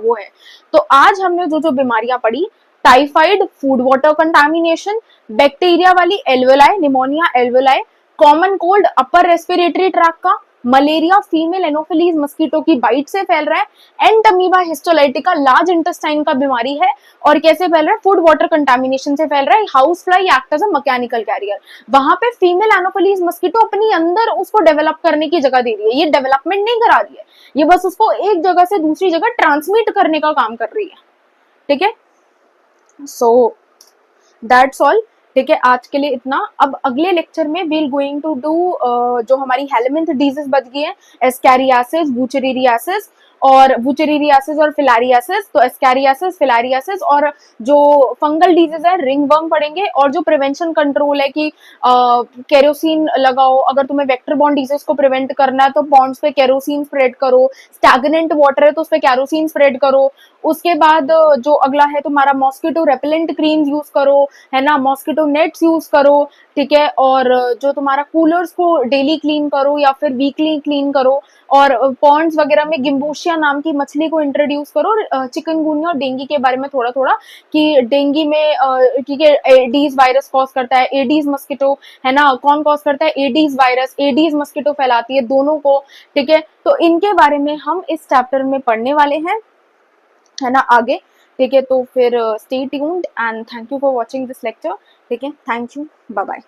वो है। तो आज हमने जो जो बीमारियां पढ़ी, typhoid food water contamination, bacteria वाली alveoli pneumonia alveoli, common cold upper respiratory tract का, मलेरिया फीमेल एनोफिलीज मस्कीटो की बाइट से फैल रहा है, entamoeba histolytica large intestine का बीमारी है, और कैसे फैल रहा है, फूड वाटर कंटामिनेशन से फैल रहा है। House fly act as a mechanical carrier, वहां पे फीमेल एनोफिलीज मस्कीटो अपनी अंदर उसको डेवलप करने की जगह दे रही है, ये डेवलपमेंट नहीं करा रही है, ये बस उसको एक जगह से दूसरी जगह ट्रांसमिट करने का काम कर रही है, ठीक है। So that's all. ठीक है, आज के लिए इतना। अब अगले लेक्चर में वील गोइंग टू डू जो हमारी हेलमिंथ डिजीज बच गई है, एस्कैरियासिस, बुचेरियासिस और फिलारियासिस। तो एस्कैरियासिस, फिलारियासिस और जो फंगल डिजीज है रिंगवर्म पढ़ेंगे, और जो प्रिवेंशन कंट्रोल है कि केरोसिन लगाओ, अगर तुम्हें वेक्टर बॉर्न डिजीज को प्रिवेंट करना है तो पॉन्ड्स पे केरोसिन स्प्रेड करो, स्टैग्नेंट वाटर है तो उस पे केरोसिन स्प्रेड करो। उसके बाद जो अगला है तुम्हारा मॉस्किटो रेपेलेंट क्रीम्स यूज करो, है ना, मॉस्किटो नेट्स यूज करो, ठीक है, और जो तुम्हारा कूलर्स को डेली क्लीन करो या फिर वीकली क्लीन करो, और पॉन्ड्स वगैरह में गिम्बूशिया नाम की मछली को इंट्रोड्यूस करो। चिकनगुनिया और डेंगू के बारे में थोड़ा थोड़ा, कि डेंगू में ठीक है एडीज वायरस कॉज करता है, एडीज मस्किटो, है ना, कौन कॉज करता है, एडीज वायरस, एडीज मस्किटो फैलाती है दोनों को, ठीक है। तो इनके बारे में हम इस चैप्टर में पढ़ने वाले हैं, है ना, आगे, ठीक है। तो फिर stay tuned and thank you for watching this lecture, ठीक है, थैंक यू, बाय बाय।